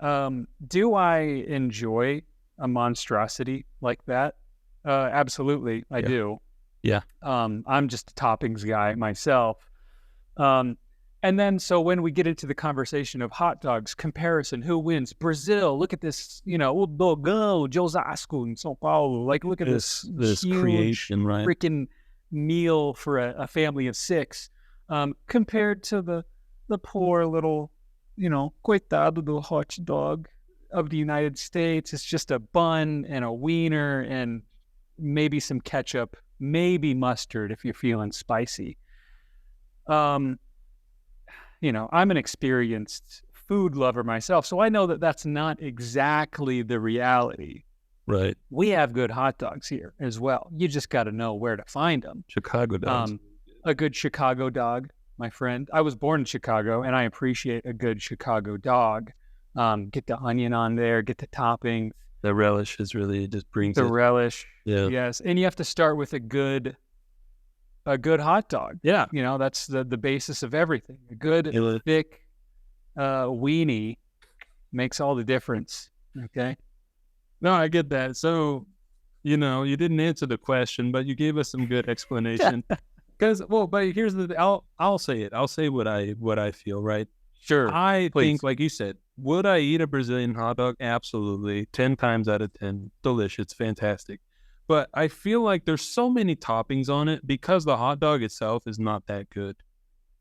do I enjoy a monstrosity like that? Absolutely, I do. Yeah. I'm just a toppings guy myself. And then, so when we get into the conversation of hot dogs, comparison, who wins? Brazil, look at this, o dogão de Osasco in São Paulo. Like, look at this huge creation, right? freaking meal for a family of 6, compared to the poor little, coitado do hot dog of the United States. It's just a bun and a wiener and maybe some ketchup, maybe mustard if you're feeling spicy. I'm an experienced food lover myself, so I know that that's not exactly the reality. Right. We have good hot dogs here as well. You just got to know where to find them. Chicago dogs. A good Chicago dog, my friend. I was born in Chicago, and I appreciate a good Chicago dog. Get the onion on there, get the toppings. The relish is really just brings the it. relish. Yeah. Yes, and you have to start with a good hot dog. Yeah. That's the basis of everything. A good thick weenie makes all the difference. Okay. No, I get that. So, you didn't answer the question, but you gave us some good explanation. But here's I'll say it. I'll say what I feel, right? Sure. I please. think, like you said, would I eat a Brazilian hot dog? Absolutely. 10 times out of 10. Delicious. Fantastic. But I feel like there's so many toppings on it because the hot dog itself is not that good.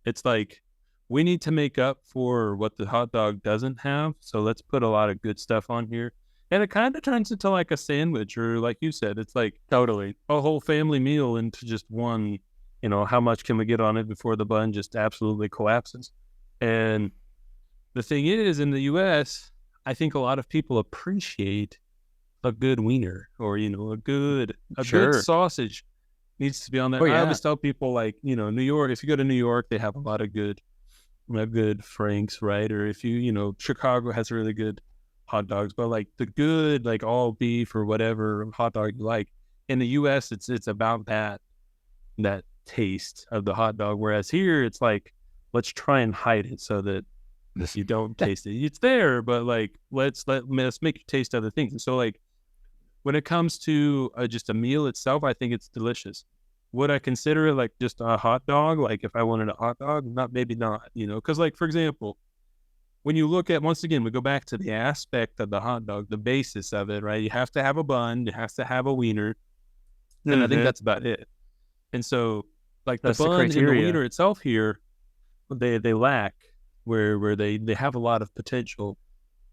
It's like, we need to make up for what the hot dog doesn't have. So let's put a lot of good stuff on here. And it kind of turns into like a sandwich, or like you said, it's like Totally a whole family meal into just one. How much can we get on it before the bun just absolutely collapses? And the thing is, in the U.S., I think a lot of people appreciate a good wiener, or a good sausage needs to be on there. Oh, yeah. I always tell people, like, New York. If you go to New York, they have a lot of good Franks, right? Or if Chicago has really good hot dogs, but like the good, like all beef or whatever hot dog you like. In the U.S., it's about that taste of the hot dog, whereas here it's like, let's try and hide it so that you don't taste it. It's there, but like let's make you taste other things. And so, like, when it comes to just a meal itself, I think it's delicious. Would I consider it like just a hot dog? Like if I wanted a hot dog, maybe not, because like, for example, when you look at, once again, we go back to the aspect of the hot dog, the basis of it, right? You have to have a bun, you have to have a wiener, and I think that's about it. And so, like, the bun and the wiener itself here, they lack, where they have a lot of potential,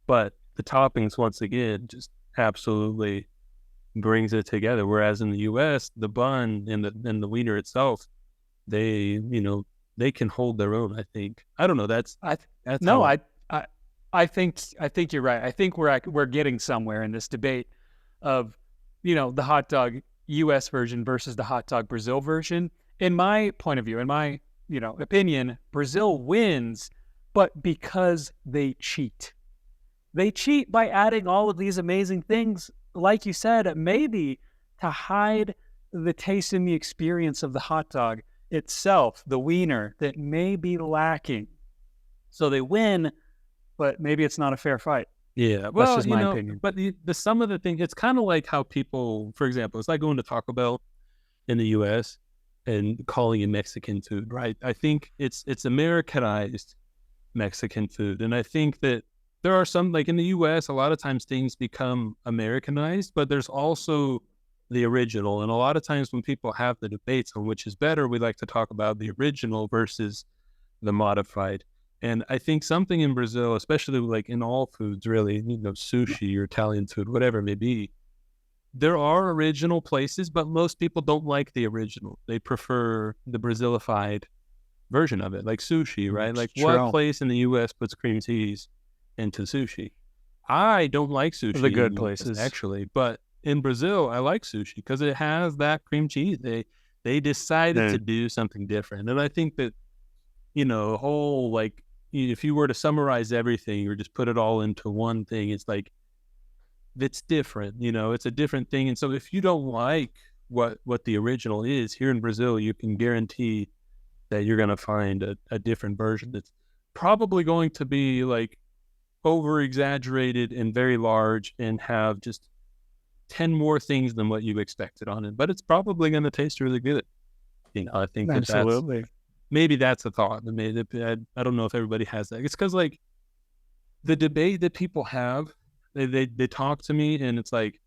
but the toppings, once again, just absolutely brings it together. Whereas in the U.S., the bun and the wiener itself, they can hold their own. I think. I don't know. I think you're right. I think we're getting somewhere in this debate of, the hot dog U.S. version versus the hot dog Brazil version. In my point of view, in my, opinion, Brazil wins, but because they cheat. They cheat by adding all of these amazing things, like you said, maybe to hide the taste and the experience of the hot dog itself, the wiener, that may be lacking. So they win, but maybe it's not a fair fight. Yeah, well, that's just my opinion. But the some of the things, it's kind of like how people, for example, it's like going to Taco Bell in the U.S. and calling it Mexican food, right? I think it's Americanized Mexican food, and I think that there are some, like in the U.S., a lot of times things become Americanized, but there's also the original. And a lot of times when people have the debates on which is better, we like to talk about the original versus the modified. And I think something in Brazil, especially like in all foods, really, sushi or Italian food, whatever it may be, there are original places, but most people don't like the original. They prefer the Brazilified version of it, like sushi, right? Like what place in the U.S. puts cream cheese into sushi? I don't like sushi. The good places, actually, but in Brazil, I like sushi because it has that cream cheese. They decided to do something different, and I think that whole like if you were to summarize everything or just put it all into one thing, it's like it's different. It's a different thing, and so if you don't like what the original is here in Brazil, you can guarantee that you're going to find a different version that's probably going to be like over exaggerated and very large and have just 10 more things than what you expected on it, but it's probably going to taste really good. I think absolutely. Maybe that's a thought. I don't know if everybody has that. It's because like the debate that people have, they talk to me and it's like,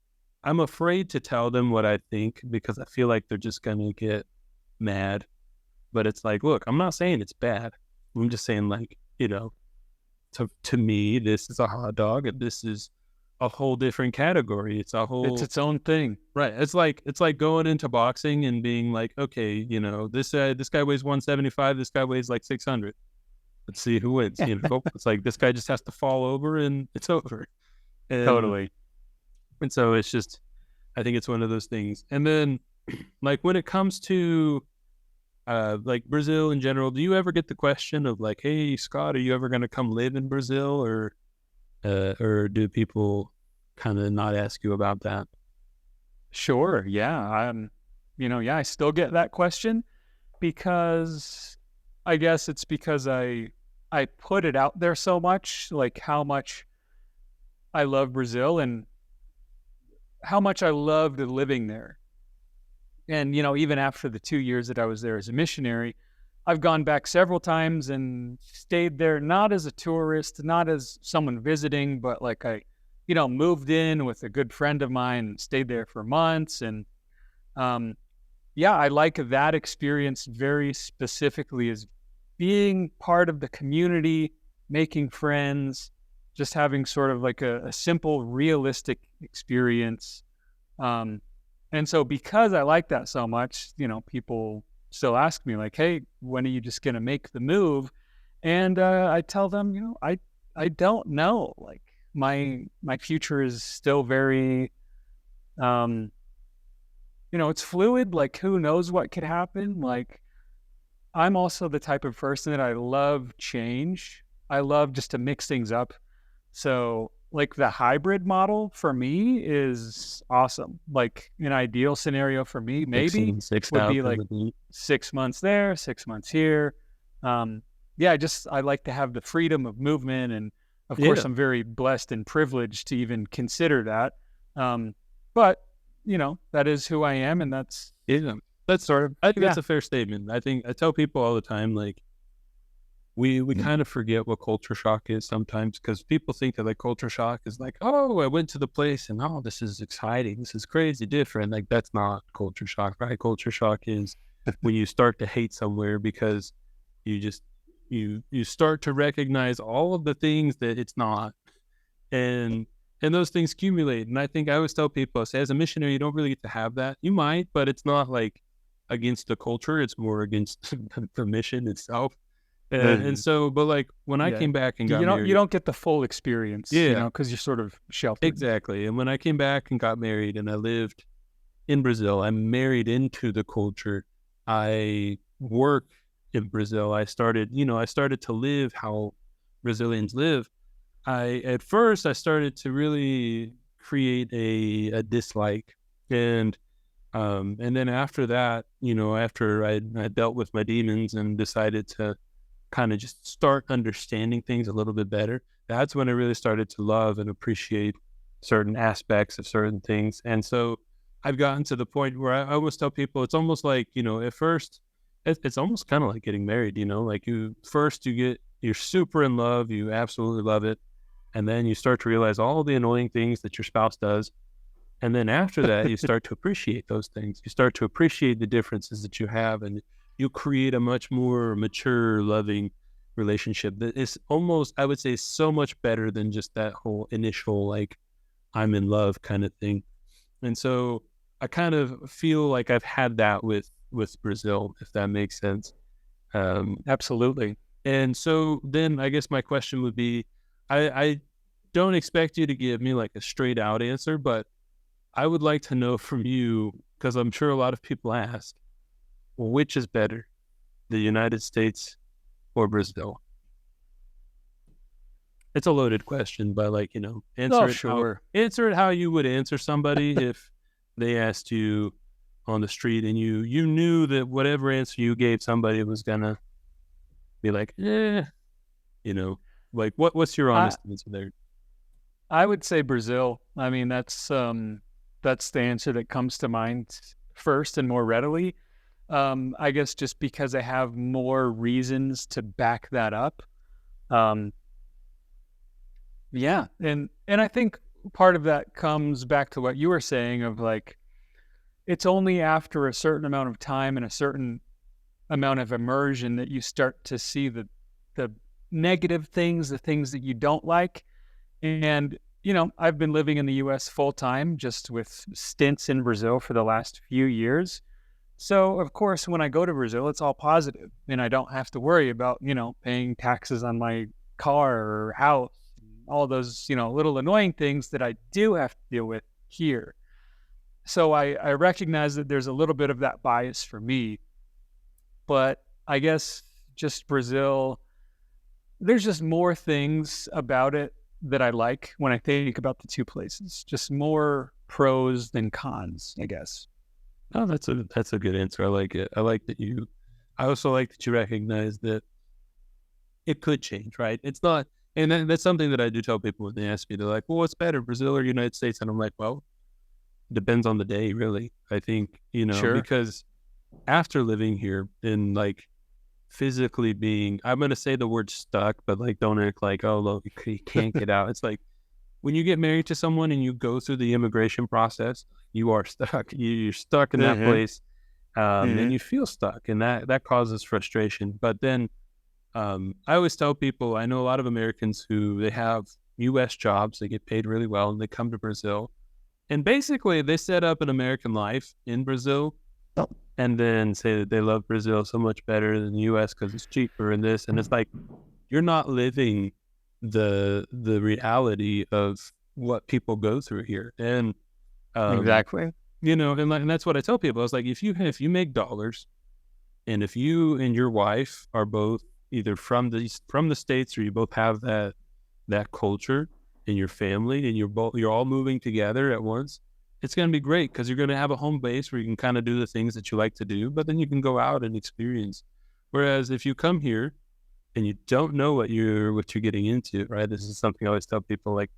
I'm afraid to tell them what I think because I feel like they're just going to get mad. But it's like, look, I'm not saying it's bad. I'm just saying like, to me, this is a hot dog and this is a whole different category. It's its own thing. Right. It's like going into boxing and being like, okay, this guy weighs 175, this guy weighs like 600. Let's see who wins. It's like this guy just has to fall over and it's over. And, totally. And so it's just, I think it's one of those things. And then like when it comes to like Brazil in general, do you ever get the question of like, hey, Scott, are you ever going to come live in Brazil, or do people kind of not ask you about that? Sure. Yeah. I still get that question because I guess it's because I put it out there so much, like how much I love Brazil and how much I loved living there. And, even after the 2 years that I was there as a missionary, I've gone back several times and stayed there, not as a tourist, not as someone visiting, but like I, moved in with a good friend of mine and stayed there for months. And I like that experience very specifically as being part of the community, making friends, just having sort of like a simple, realistic experience. And so because I like that so much, people still ask me like, hey, when are you just going to make the move? And I tell them, I don't know. Like my future is still very, it's fluid. Like who knows what could happen? Like I'm also the type of person that I love change. I love just to mix things up. So like the hybrid model for me is awesome. Like an ideal scenario for me maybe would be like 6 months there, 6 months here. I like to have the freedom of movement. And of course, I'm very blessed and privileged to even consider that. But, that is who I am. And that's sort of, I think that's a fair statement. I think I tell people all the time, like, we kind of forget what culture shock is sometimes because people think that like culture shock is like, oh, I went to the place and oh, this is exciting. This is crazy different. Like that's not culture shock, right? Culture shock is when you start to hate somewhere because you start to recognize all of the things that it's not. And those things accumulate. And I think I always tell people, I say, as a missionary, you don't really get to have that. You might, but it's not like against the culture. It's more against the mission itself. And so, but like when I came back and got married, you don't get the full experience, because you're sort of sheltered. Exactly. And when I came back and got married and I lived in Brazil, I married into the culture. I work in Brazil. I started to live how Brazilians live. At first I started to really create a dislike. And then after that, after I dealt with my demons and decided to kind of just start understanding things a little bit better, that's when I really started to love and appreciate certain aspects of certain things. And so I've gotten to the point where I always tell people, it's almost like, at first, it's almost kind of like getting married, like you're super in love, you absolutely love it. And then you start to realize all the annoying things that your spouse does. And then after that, you start to appreciate those things. You start to appreciate the differences that you have, and you create a much more mature, loving relationship that is almost, I would say, so much better than just that whole initial, like, I'm in love kind of thing. And so I kind of feel like I've had that with Brazil, if that makes sense. Absolutely. And so then I guess my question would be, I don't expect you to give me like a straight out answer, but I would like to know from you, because I'm sure a lot of people ask, which is better, the United States or Brazil? It's a loaded question, but like, answer it how you would answer somebody if they asked you on the street and you knew that whatever answer you gave somebody was gonna be like, like what's your honest answer there? I would say Brazil. I mean, that's the answer that comes to mind first and more readily. I guess just because I have more reasons to back that up. Yeah, and I think part of that comes back to what you were saying of like, it's only after a certain amount of time and a certain amount of immersion that you start to see the negative things, the things that you don't like. And, I've been living in the US full time, just with stints in Brazil for the last few years. So, of course, when I go to Brazil, it's all positive, and I don't have to worry about, paying taxes on my car or house, all those, little annoying things that I do have to deal with here. So I recognize that there's a little bit of that bias for me, but I guess just Brazil, there's just more things about it that I like when I think about the two places, just more pros than cons, I guess. Oh, that's a good answer. I like it. I also like that you recognize that it could change, right? It's not, and that's something that I do tell people when they ask me. They're like, well, what's better, Brazil or United States? And I'm like, well, depends on the day, really. I think, Sure. because after living here and like physically being, I'm going to say the word stuck, but like, don't act like, oh, look, you can't get out. It's like when you get married to someone and you go through the immigration process, you are stuck. You're stuck in that place, and you feel stuck, and that causes frustration. But then I always tell people, I know a lot of Americans who they have U.S. jobs, they get paid really well, and they come to Brazil. And basically, they set up an American life in Brazil and then say that they love Brazil so much better than the U.S. because it's cheaper and this. And it's like, you're not living the reality of what people go through here. And Exactly. and that's what I tell people. I was like, if you make dollars, and if you and your wife are both either from the States, or you both have that culture in your family, and you're all moving together at once, it's going to be great because you're going to have a home base where you can kind of do the things that you like to do, but then you can go out and experience. Whereas if you come here and you don't know what you're getting into, right? This is something I always tell people, like,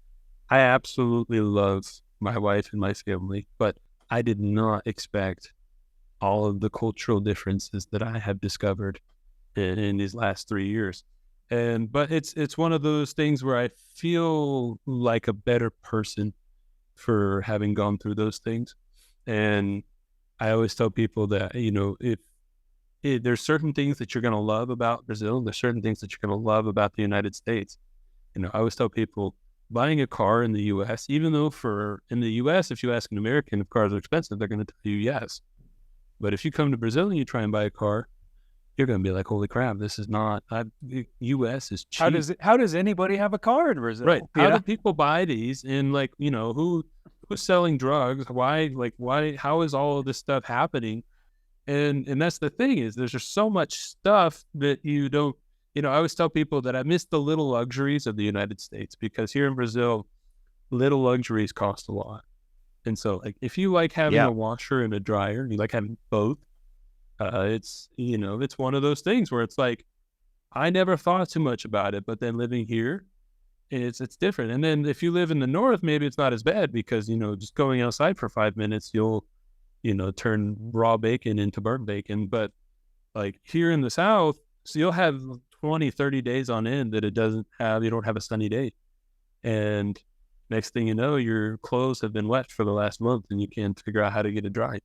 I absolutely love my wife and my family, but I did not expect all of the cultural differences that I have discovered in these last 3 years. But it's one of those things where I feel like a better person for having gone through those things. And I always tell people that, if there's certain things that you're going to love about Brazil, there's certain things that you're going to love about the United States. I always tell people, buying a car in the U.S., even though in the U.S., if you ask an American if cars are expensive, they're going to tell you yes. But if you come to Brazil and you try and buy a car, you're going to be like, holy crap, this is not, U.S. is cheap. How does anybody have a car in Brazil? Right. How do people buy these? And like, who's selling drugs? Why, how is all of this stuff happening? And that's the thing, is there's just so much stuff that you don't, I always tell people that I miss the little luxuries of the United States, because here in Brazil, little luxuries cost a lot. And so, like, if you like having a washer and a dryer, you like having both, it's one of those things where it's like, I never thought too much about it, but then living here, it's different. And then if you live in the north, maybe it's not as bad, because just going outside for 5 minutes, you'll turn raw bacon into burnt bacon. But like here in the south, so you'll have 20-30 days on end that you don't have a sunny day. And Next thing you know, your clothes have been wet for the last month and you can't figure out how to get it dry.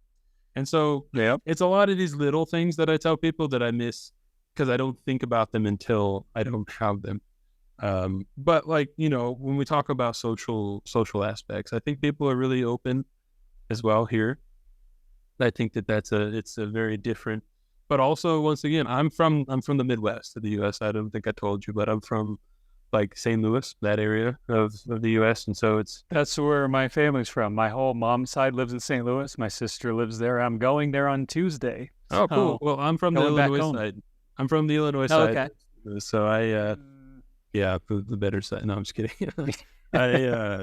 And so it's a lot of these little things that I tell people that I miss because I don't think about them until I don't have them. But like, when we talk about social aspects, I think people are really open as well here. I think it's a very different, but also once again, I'm from the Midwest of the U.S. I don't think I told you, but I'm from like St. Louis, that area of the U.S. And so that's where my family's from. My whole mom's side lives in St. Louis. My sister lives there. I'm going there on Tuesday. Oh, cool. Well, I'm from the Illinois side. I'm from the Illinois side. Okay. So the better side. No, I'm just kidding.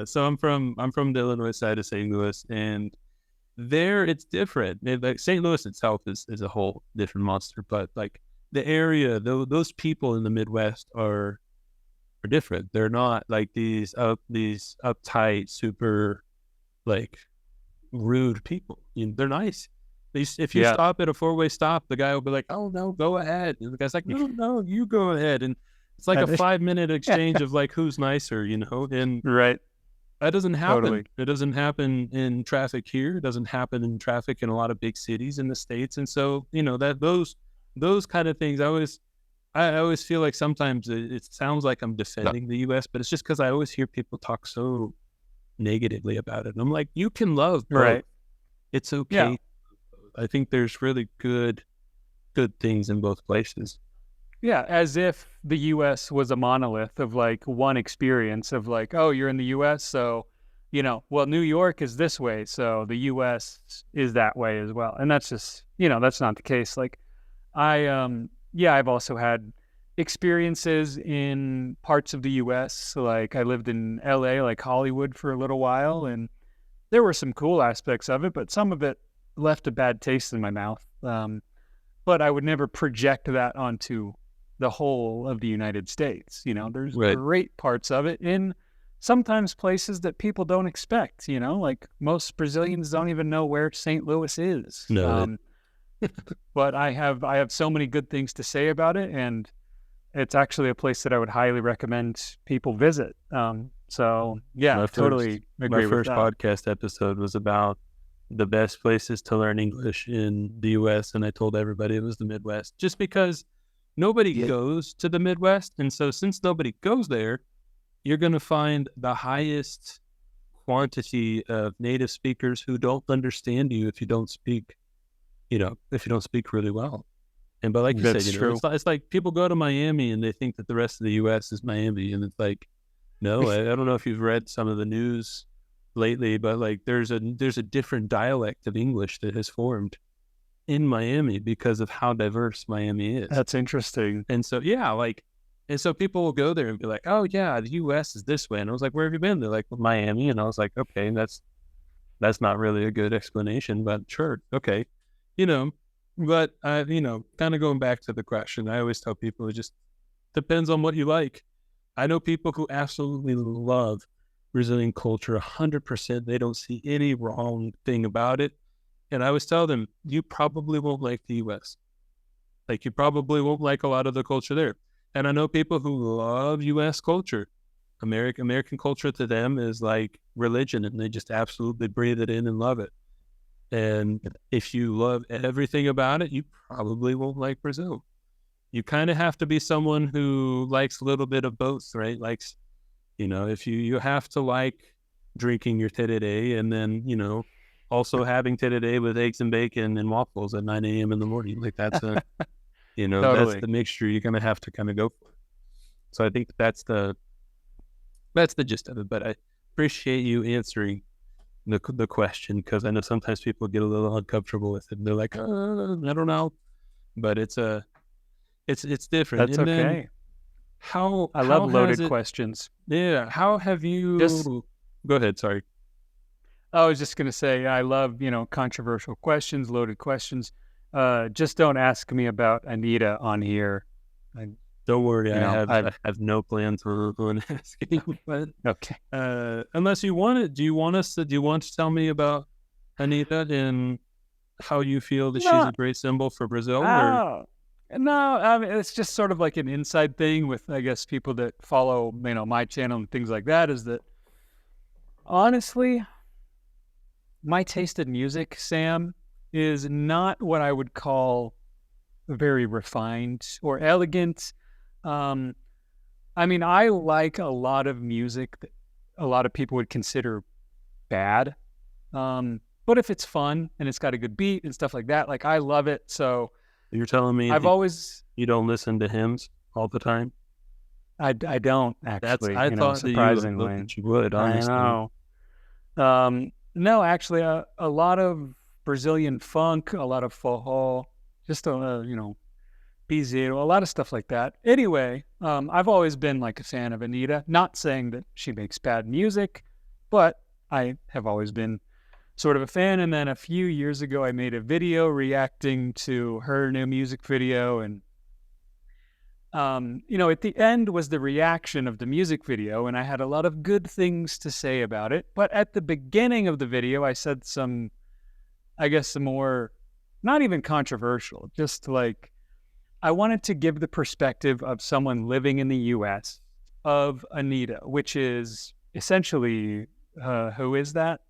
So I'm from the Illinois side of St. Louis, and there it's different. Like St. Louis itself is a whole different monster, but like the area, those people in the Midwest are different. They're not like these uptight, super like rude people. They're nice. If you stop at a 4-way stop, the guy will be like, "Oh no, go ahead." And the guy's like, "No, you go ahead." And it's like a 5-minute exchange of like who's nicer, and right. That doesn't happen. Totally. It doesn't happen in traffic here. It doesn't happen in traffic in a lot of big cities in the States. And so, that those kind of things, I always feel like sometimes it sounds like I'm defending the U.S., but it's just because I always hear people talk so negatively about it. And I'm like, you can love both. Right. It's okay. Yeah. I think there's really good things in both places. Yeah, as if the U.S. was a monolith of like one experience of like, oh, you're in the U.S., so, well, New York is this way, so the U.S. is that way as well. And that's just, that's not the case. Like, I've also had experiences in parts of the U.S. Like I lived in L.A., like Hollywood for a little while, and there were some cool aspects of it, but some of it left a bad taste in my mouth. But I would never project that onto the whole of the United States. There's great parts of it in sometimes places that people don't expect, like most Brazilians don't even know where St. Louis is. No. But I have so many good things to say about it, and it's actually a place that I would highly recommend people visit. So yeah, totally agree with that. My first podcast episode was about the best places to learn English in the U.S., and I told everybody it was the Midwest, just because nobody goes to the Midwest. And so since nobody goes there, you're going to find the highest quantity of native speakers who don't understand you if you don't speak, really well. But like you said, it's like people go to Miami and they think that the rest of the U.S. is Miami. And it's like, no, I don't know if you've read some of the news lately, but like there's a different dialect of English that has formed in Miami because of how diverse Miami is. That's interesting. And so, and so people will go there and be like, oh yeah, the U.S. is this way. And I was like, where have you been? They're like, well, Miami. And I was like, okay, that's not really a good explanation, but sure. Okay. But kind of going back to the question, I always tell people it just depends on what you like. I know people who absolutely love Brazilian culture 100%. They don't see any wrong thing about it. And I always tell them, you probably won't like the U.S. Like you probably won't like a lot of the culture there. And I know people who love U.S. culture. American culture to them is like religion, and they just absolutely breathe it in and love it. And if you love everything about it, you probably won't like Brazil. You kind of have to be someone who likes a little bit of both, right? Likes, if you have to like drinking your tereré and then, also having tereré with eggs and bacon and waffles at 9 a.m. in the morning. Like that's a, Totally. That's the mixture you're going to have to kind of go for. So I think that's the gist of it. But I appreciate you answering the question, because I know sometimes people get a little uncomfortable with it. And they're like, I don't know. But it's different. That's and okay. I love loaded questions. Yeah. How have you... Go ahead. Sorry. I was just going to say, I love, controversial questions, loaded questions. Just don't ask me about Anita on here. Don't worry, I have no plans on asking. But, okay. Unless you want it, do you want to tell me about Anita and how you feel that she's a great symbol for Brazil? No, I mean, it's just sort of like an inside thing with, I guess, people that follow, my channel and things like that, is that Honestly, my taste in music, Sam, is not what I would call very refined or elegant. Um, I mean, I like a lot of music that a lot of people would consider bad. But if it's fun and it's got a good beat and stuff like that, like I love it. So You're telling me I've that always, you don't listen to hymns all the time? I don't That's actually, I thought that surprisingly. you would, I honestly. know. No, actually, a lot of Brazilian funk, a lot of forró, just piseiro, a lot of stuff like that. Anyway, I've always been like a fan of Anita. Not saying that she makes bad music, but I have always been sort of a fan. And then a few years ago, I made a video reacting to her new music video, and at the end was the reaction of the music video, and I had a lot of good things to say about it. But at the beginning of the video, I said some, I guess, some more, not even controversial, just like I wanted to give the perspective of someone living in the U.S. of Anita, which is essentially, who is that?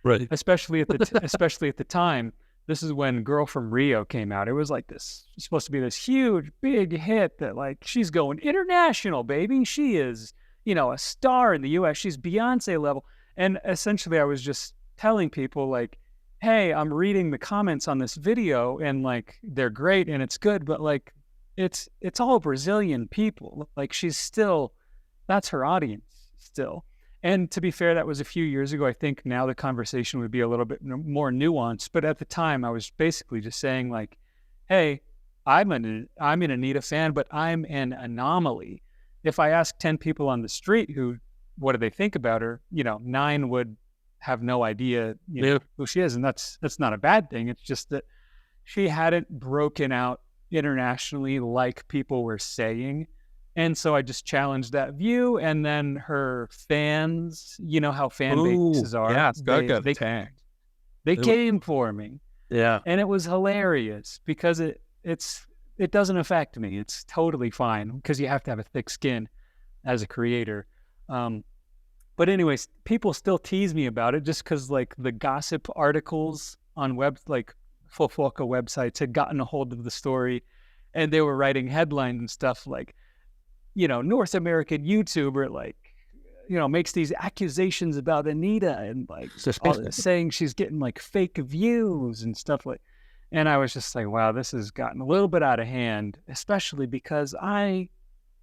Right. Especially at the time. This is when Girl from Rio came out. It was like this, supposed to be this huge, big hit that like, she's going international, baby. She is, a star in the US. She's Beyonce level. And essentially I was just telling people like, hey, I'm reading the comments on this video and like, they're great and it's good, but like, it's all Brazilian people. Like that's her audience still. And to be fair, that was a few years ago. I think now the conversation would be a little bit more nuanced. But at the time, I was basically just saying like, hey, I'm an Anita fan, but I'm an anomaly. If I ask 10 people on the street what do they think about her, 9 would have no idea who she is. And that's not a bad thing. It's just that she hadn't broken out internationally like people were saying. And so I just challenged that view. And then her fans, how fan bases are. Yeah, Scott got attacked. They came for me. Yeah. And it was hilarious because it doesn't affect me. It's totally fine because you have to have a thick skin as a creator. But anyways, people still tease me about it just because like the gossip articles on Fofoca websites had gotten a hold of the story and they were writing headlines and stuff like, North American YouTuber, like, makes these accusations about Anita and like saying she's getting like fake views and stuff like, and I was just like, wow, this has gotten a little bit out of hand, especially because I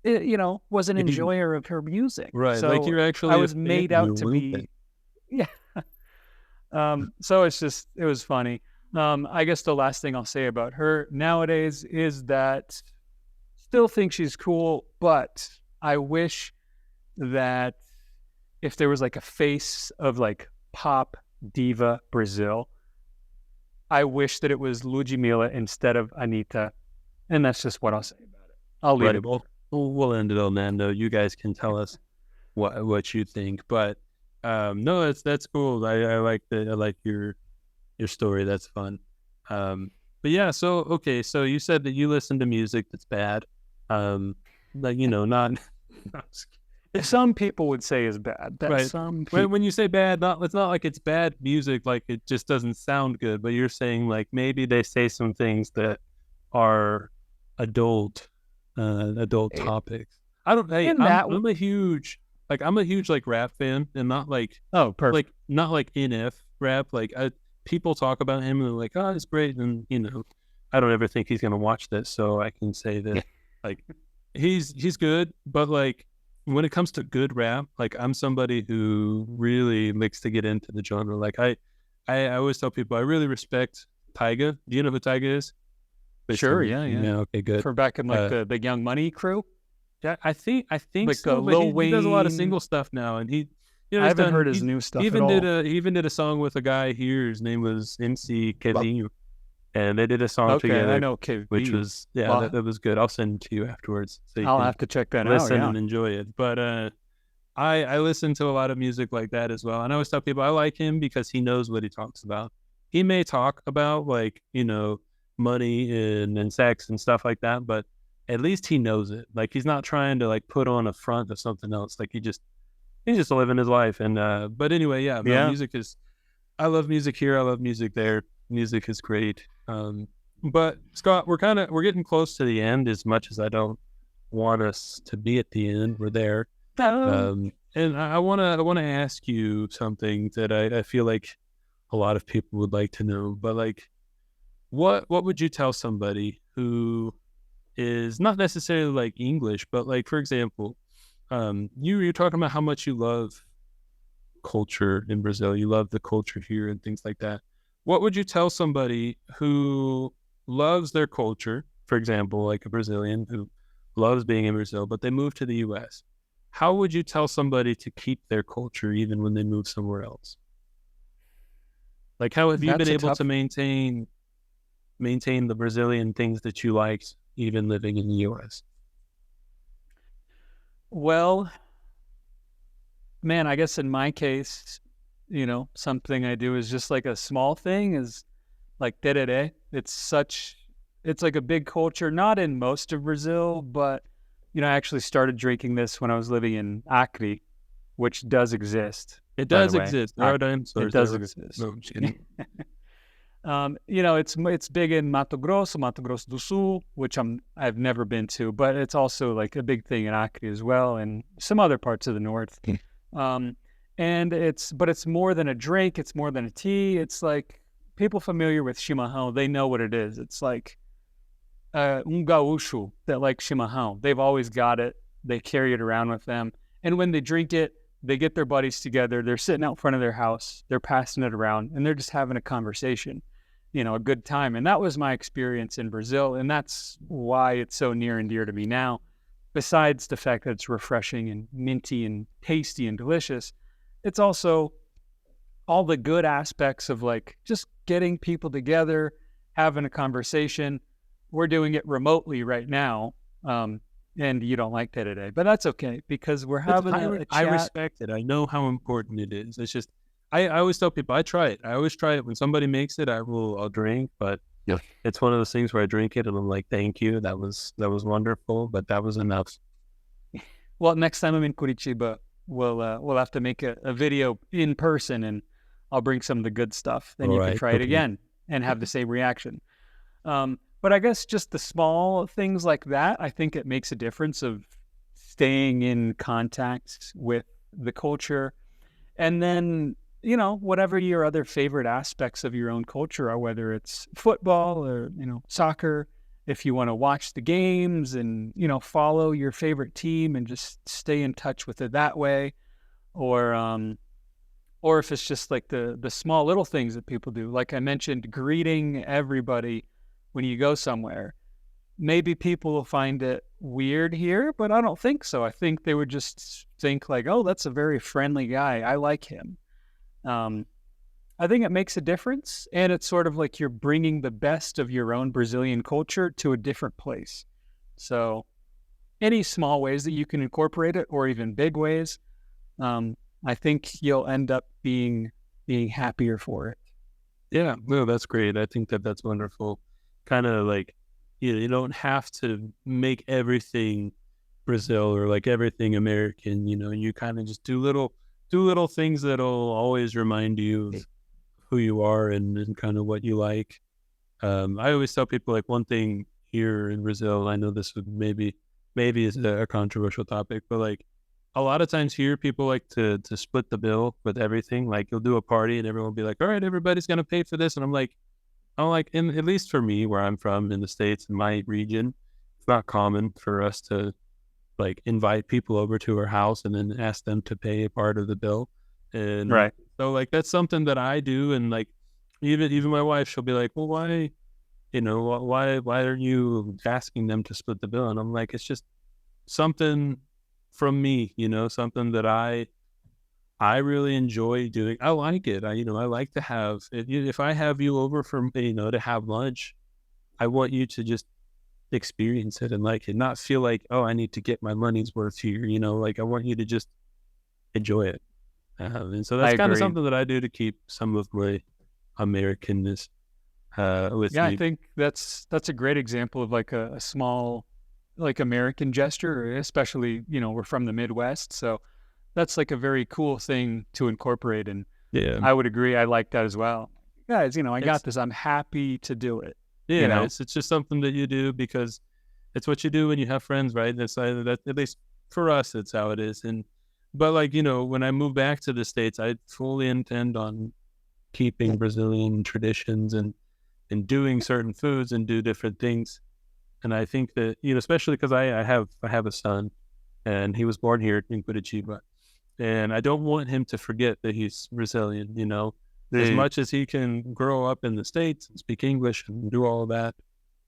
was an enjoyer of her music. Right. So like you're actually, I was made out to be, yeah. So it was funny. I guess the last thing I'll say about her nowadays is that still think she's cool, but I wish that if there was like a face of like pop diva Brazil, I wish that it was Ludmilla instead of Anita. And that's just what I'll say about it. I'll leave it. We'll end it on that note. You guys can tell us what you think. But no, that's cool. I like your story. That's fun. But yeah, so you said that you listen to music that's bad. Not some people would say is bad. Right. When you say bad, it's not like it's bad music, like it just doesn't sound good, but you're saying like maybe they say some things that are adult topics. I'm a huge like rap fan, and not like, oh, perfect, like not like NF rap. Like people talk about him and they're like, oh, it's great, and I don't ever think he's gonna watch this, so I can say that like he's good, but like when it comes to good rap, like I'm somebody who really likes to get into the genre. Like I always tell people I really respect Tyga. Do you know who Tyga is? Sure, yeah. Okay, good. For back in like the Young Money crew. Yeah, I think like so, Lil Wayne. He does a lot of single stuff now, and he. I haven't heard his new stuff. He even did a song with a guy here. His name was MC Kevinho, and they did a song together. I know Kevinho, which was that was good. I'll send it to you afterwards. So I'll have to check that out. Listen and enjoy it. But I listen to a lot of music like that as well, and I always tell people I like him because he knows what he talks about. He may talk about like money and sex and stuff like that, but at least he knows it. Like he's not trying to like put on a front of something else. Like he's just living his life. And but anyway, yeah, no, Yeah. music is. I love music here. I love music there. Music is great. But Scott, we're getting close to the end. As much as I don't want us to be at the end, we're there. And I wanna ask you something that I feel like a lot of people would like to know. But like, what would you tell somebody who is not necessarily like English, but like, for example, you're talking about how much you love culture in Brazil. You love the culture here and things like that. What would you tell somebody who loves their culture, for example, like a Brazilian who loves being in Brazil, but they move to the US? How would you tell somebody to keep their culture even when they move somewhere else? Like, how have you been That's a able tough. to maintain the Brazilian things that you liked even living in the US? Well, man, I guess in my case, something I do is just like a small thing is like tereré. It's like a big culture, not in most of Brazil, but I actually started drinking this when I was living in Acre, which does exist, It by the does way. exist. There are dinosaurs It does there. exist. No, I'm just kidding. It's big in Mato Grosso do Sul, which I've never been to, but it's also like a big thing in Acre as well, and some other parts of the north. Um, and it's more than a drink. It's more than a tea. It's like people familiar with chimarrão, they know what it is. It's like gaúcho that like chimarrão. They've always got it. They carry it around with them. And when they drink it, they get their buddies together. They're sitting out front of their house. They're passing it around, and they're just having a conversation, a good time. And that was my experience in Brazil. And that's why it's so near and dear to me now. Besides the fact that it's refreshing and minty and tasty and delicious, it's also all the good aspects of like just getting people together, having a conversation. We're doing it remotely right now. And you don't like that today, but that's okay because we're having a I chat. respect it. I know how important it is. It's just I always tell people I try it. I always try it when somebody makes it. I'll drink, but Yeah. it's one of those things where I drink it and I'm like, thank you. That was wonderful, but that was enough. Well, next time I'm in Curitiba, we'll have to make a video in person, and I'll bring some of the good stuff. Then All you can right. try it Okay. again and have the same reaction. But I guess just the small things like that, I think it makes a difference of staying in contact with the culture. And then, whatever your other favorite aspects of your own culture are, whether it's football or, soccer, if you want to watch the games and, follow your favorite team and just stay in touch with it that way, or if it's just like the small little things that people do. Like I mentioned, greeting everybody when you go somewhere. Maybe people will find it weird here, but I don't think so. I think they would just think like, oh, that's a very friendly guy. I like him. I think it makes a difference. And it's sort of like you're bringing the best of your own Brazilian culture to a different place. So any small ways that you can incorporate it, or even big ways, I think you'll end up being happier for it. Yeah, no, that's great. I think that's wonderful. Kind of like, you don't have to make everything Brazil or like everything American. You kind of just do little things that'll always remind you of who you are and kind of what you like. I always tell people like one thing here in Brazil. I know this would maybe is a controversial topic, but like a lot of times here, people like to split the bill with everything. Like you'll do a party and everyone will be like, all right, everybody's going to pay for this. And I'm like, at least for me, where I'm from in the States, in my region, it's not common for us to like invite people over to our house and then ask them to pay a part of the bill. And Right. so like, that's something that I do. And like, even my wife, she'll be like, well, why, why are you asking them to split the bill? And I'm like, it's just something from me, something that I really enjoy doing. I like it. I like to have, if I have you over for, to have lunch, I want you to just experience it and like it, not feel like, oh, I need to get my money's worth here. Like I want you to just enjoy it. And so I that's kind of agree. something that I do to keep some of my Americanness with Yeah, I me. think that's a great example of like a small like American gesture, especially, we're from the Midwest. So that's like a very cool thing to incorporate. And Yeah. I would agree. I like that as well. Guys, I It's got this. I'm happy to do it. yeah, it's just something that you do because it's what you do when you have friends, right? That's that at least for us, it's how it is. But like, when I move back to the States, I fully intend on keeping Brazilian traditions and doing certain foods and do different things. And I think that, especially because I have a son and he was born here in Curitiba, and I don't want him to forget that he's Brazilian, as much as he can grow up in the States and speak English and do all of that,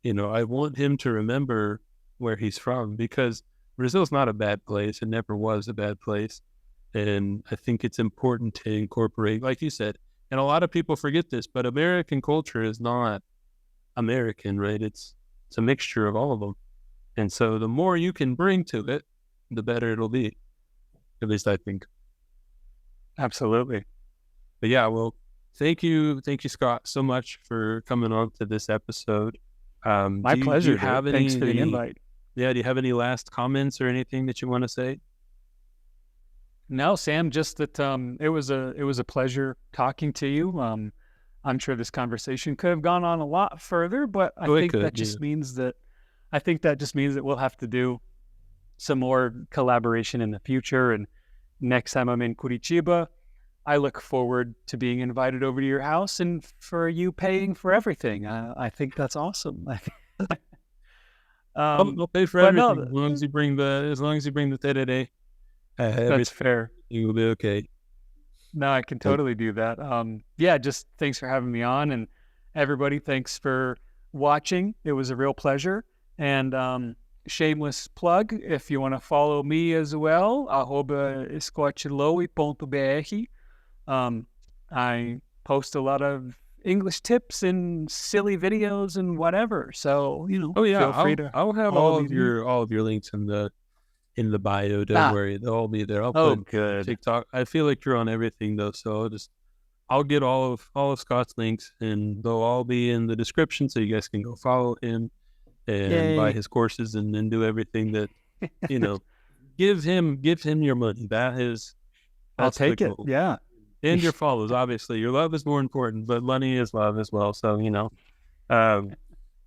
I want him to remember where he's from, because Brazil's not a bad place. It never was a bad place. And I think it's important to incorporate, like you said, and a lot of people forget this, but American culture is not American, right? It's a mixture of all of them. And so the more you can bring to it, the better it'll be. At least I think. Absolutely. But yeah, well, thank you, Scott, so much for coming on to this episode. My pleasure. Do you have Thanks for the invite. Yeah, do you have any last comments or anything that you want to say? No, Sam, just that it was a pleasure talking to you. I'm sure this conversation could have gone on a lot further, but I think that just means that we'll have to do some more collaboration in the future. And next time I'm in Curitiba, I look forward to being invited over to your house and for you paying for everything. I think that's awesome. I'll pay for everything as long as you bring the tereré. That's fair. You will be okay. No, I can totally do that. Just thanks for having me on, and everybody, thanks for watching. It was a real pleasure. And shameless plug, if you want to follow me as well, @scottlowe.br. I post a lot of English tips and silly videos and whatever. So, feel free to. I'll have all of your links in the bio. Don't worry, they'll all be there. I'll put good TikTok. I feel like you're on everything though, so I'll get all of Scott's links, and they'll all be in the description, so you guys can go follow him and buy his courses and then do everything that give him your money. I'll take it. Yeah. And your follows, obviously. Your love is more important, but money is love as well. So,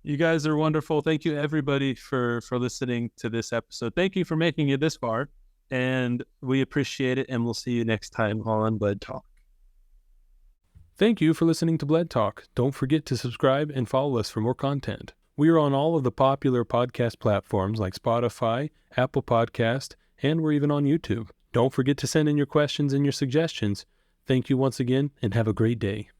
you guys are wonderful. Thank you, everybody, for listening to this episode. Thank you for making it this far, and we appreciate it, and we'll see you next time on Bled Talk. Thank you for listening to Bled Talk. Don't forget to subscribe and follow us for more content. We are on all of the popular podcast platforms like Spotify, Apple Podcast, and we're even on YouTube. Don't forget to send in your questions and your suggestions. Thank you once again, and have a great day.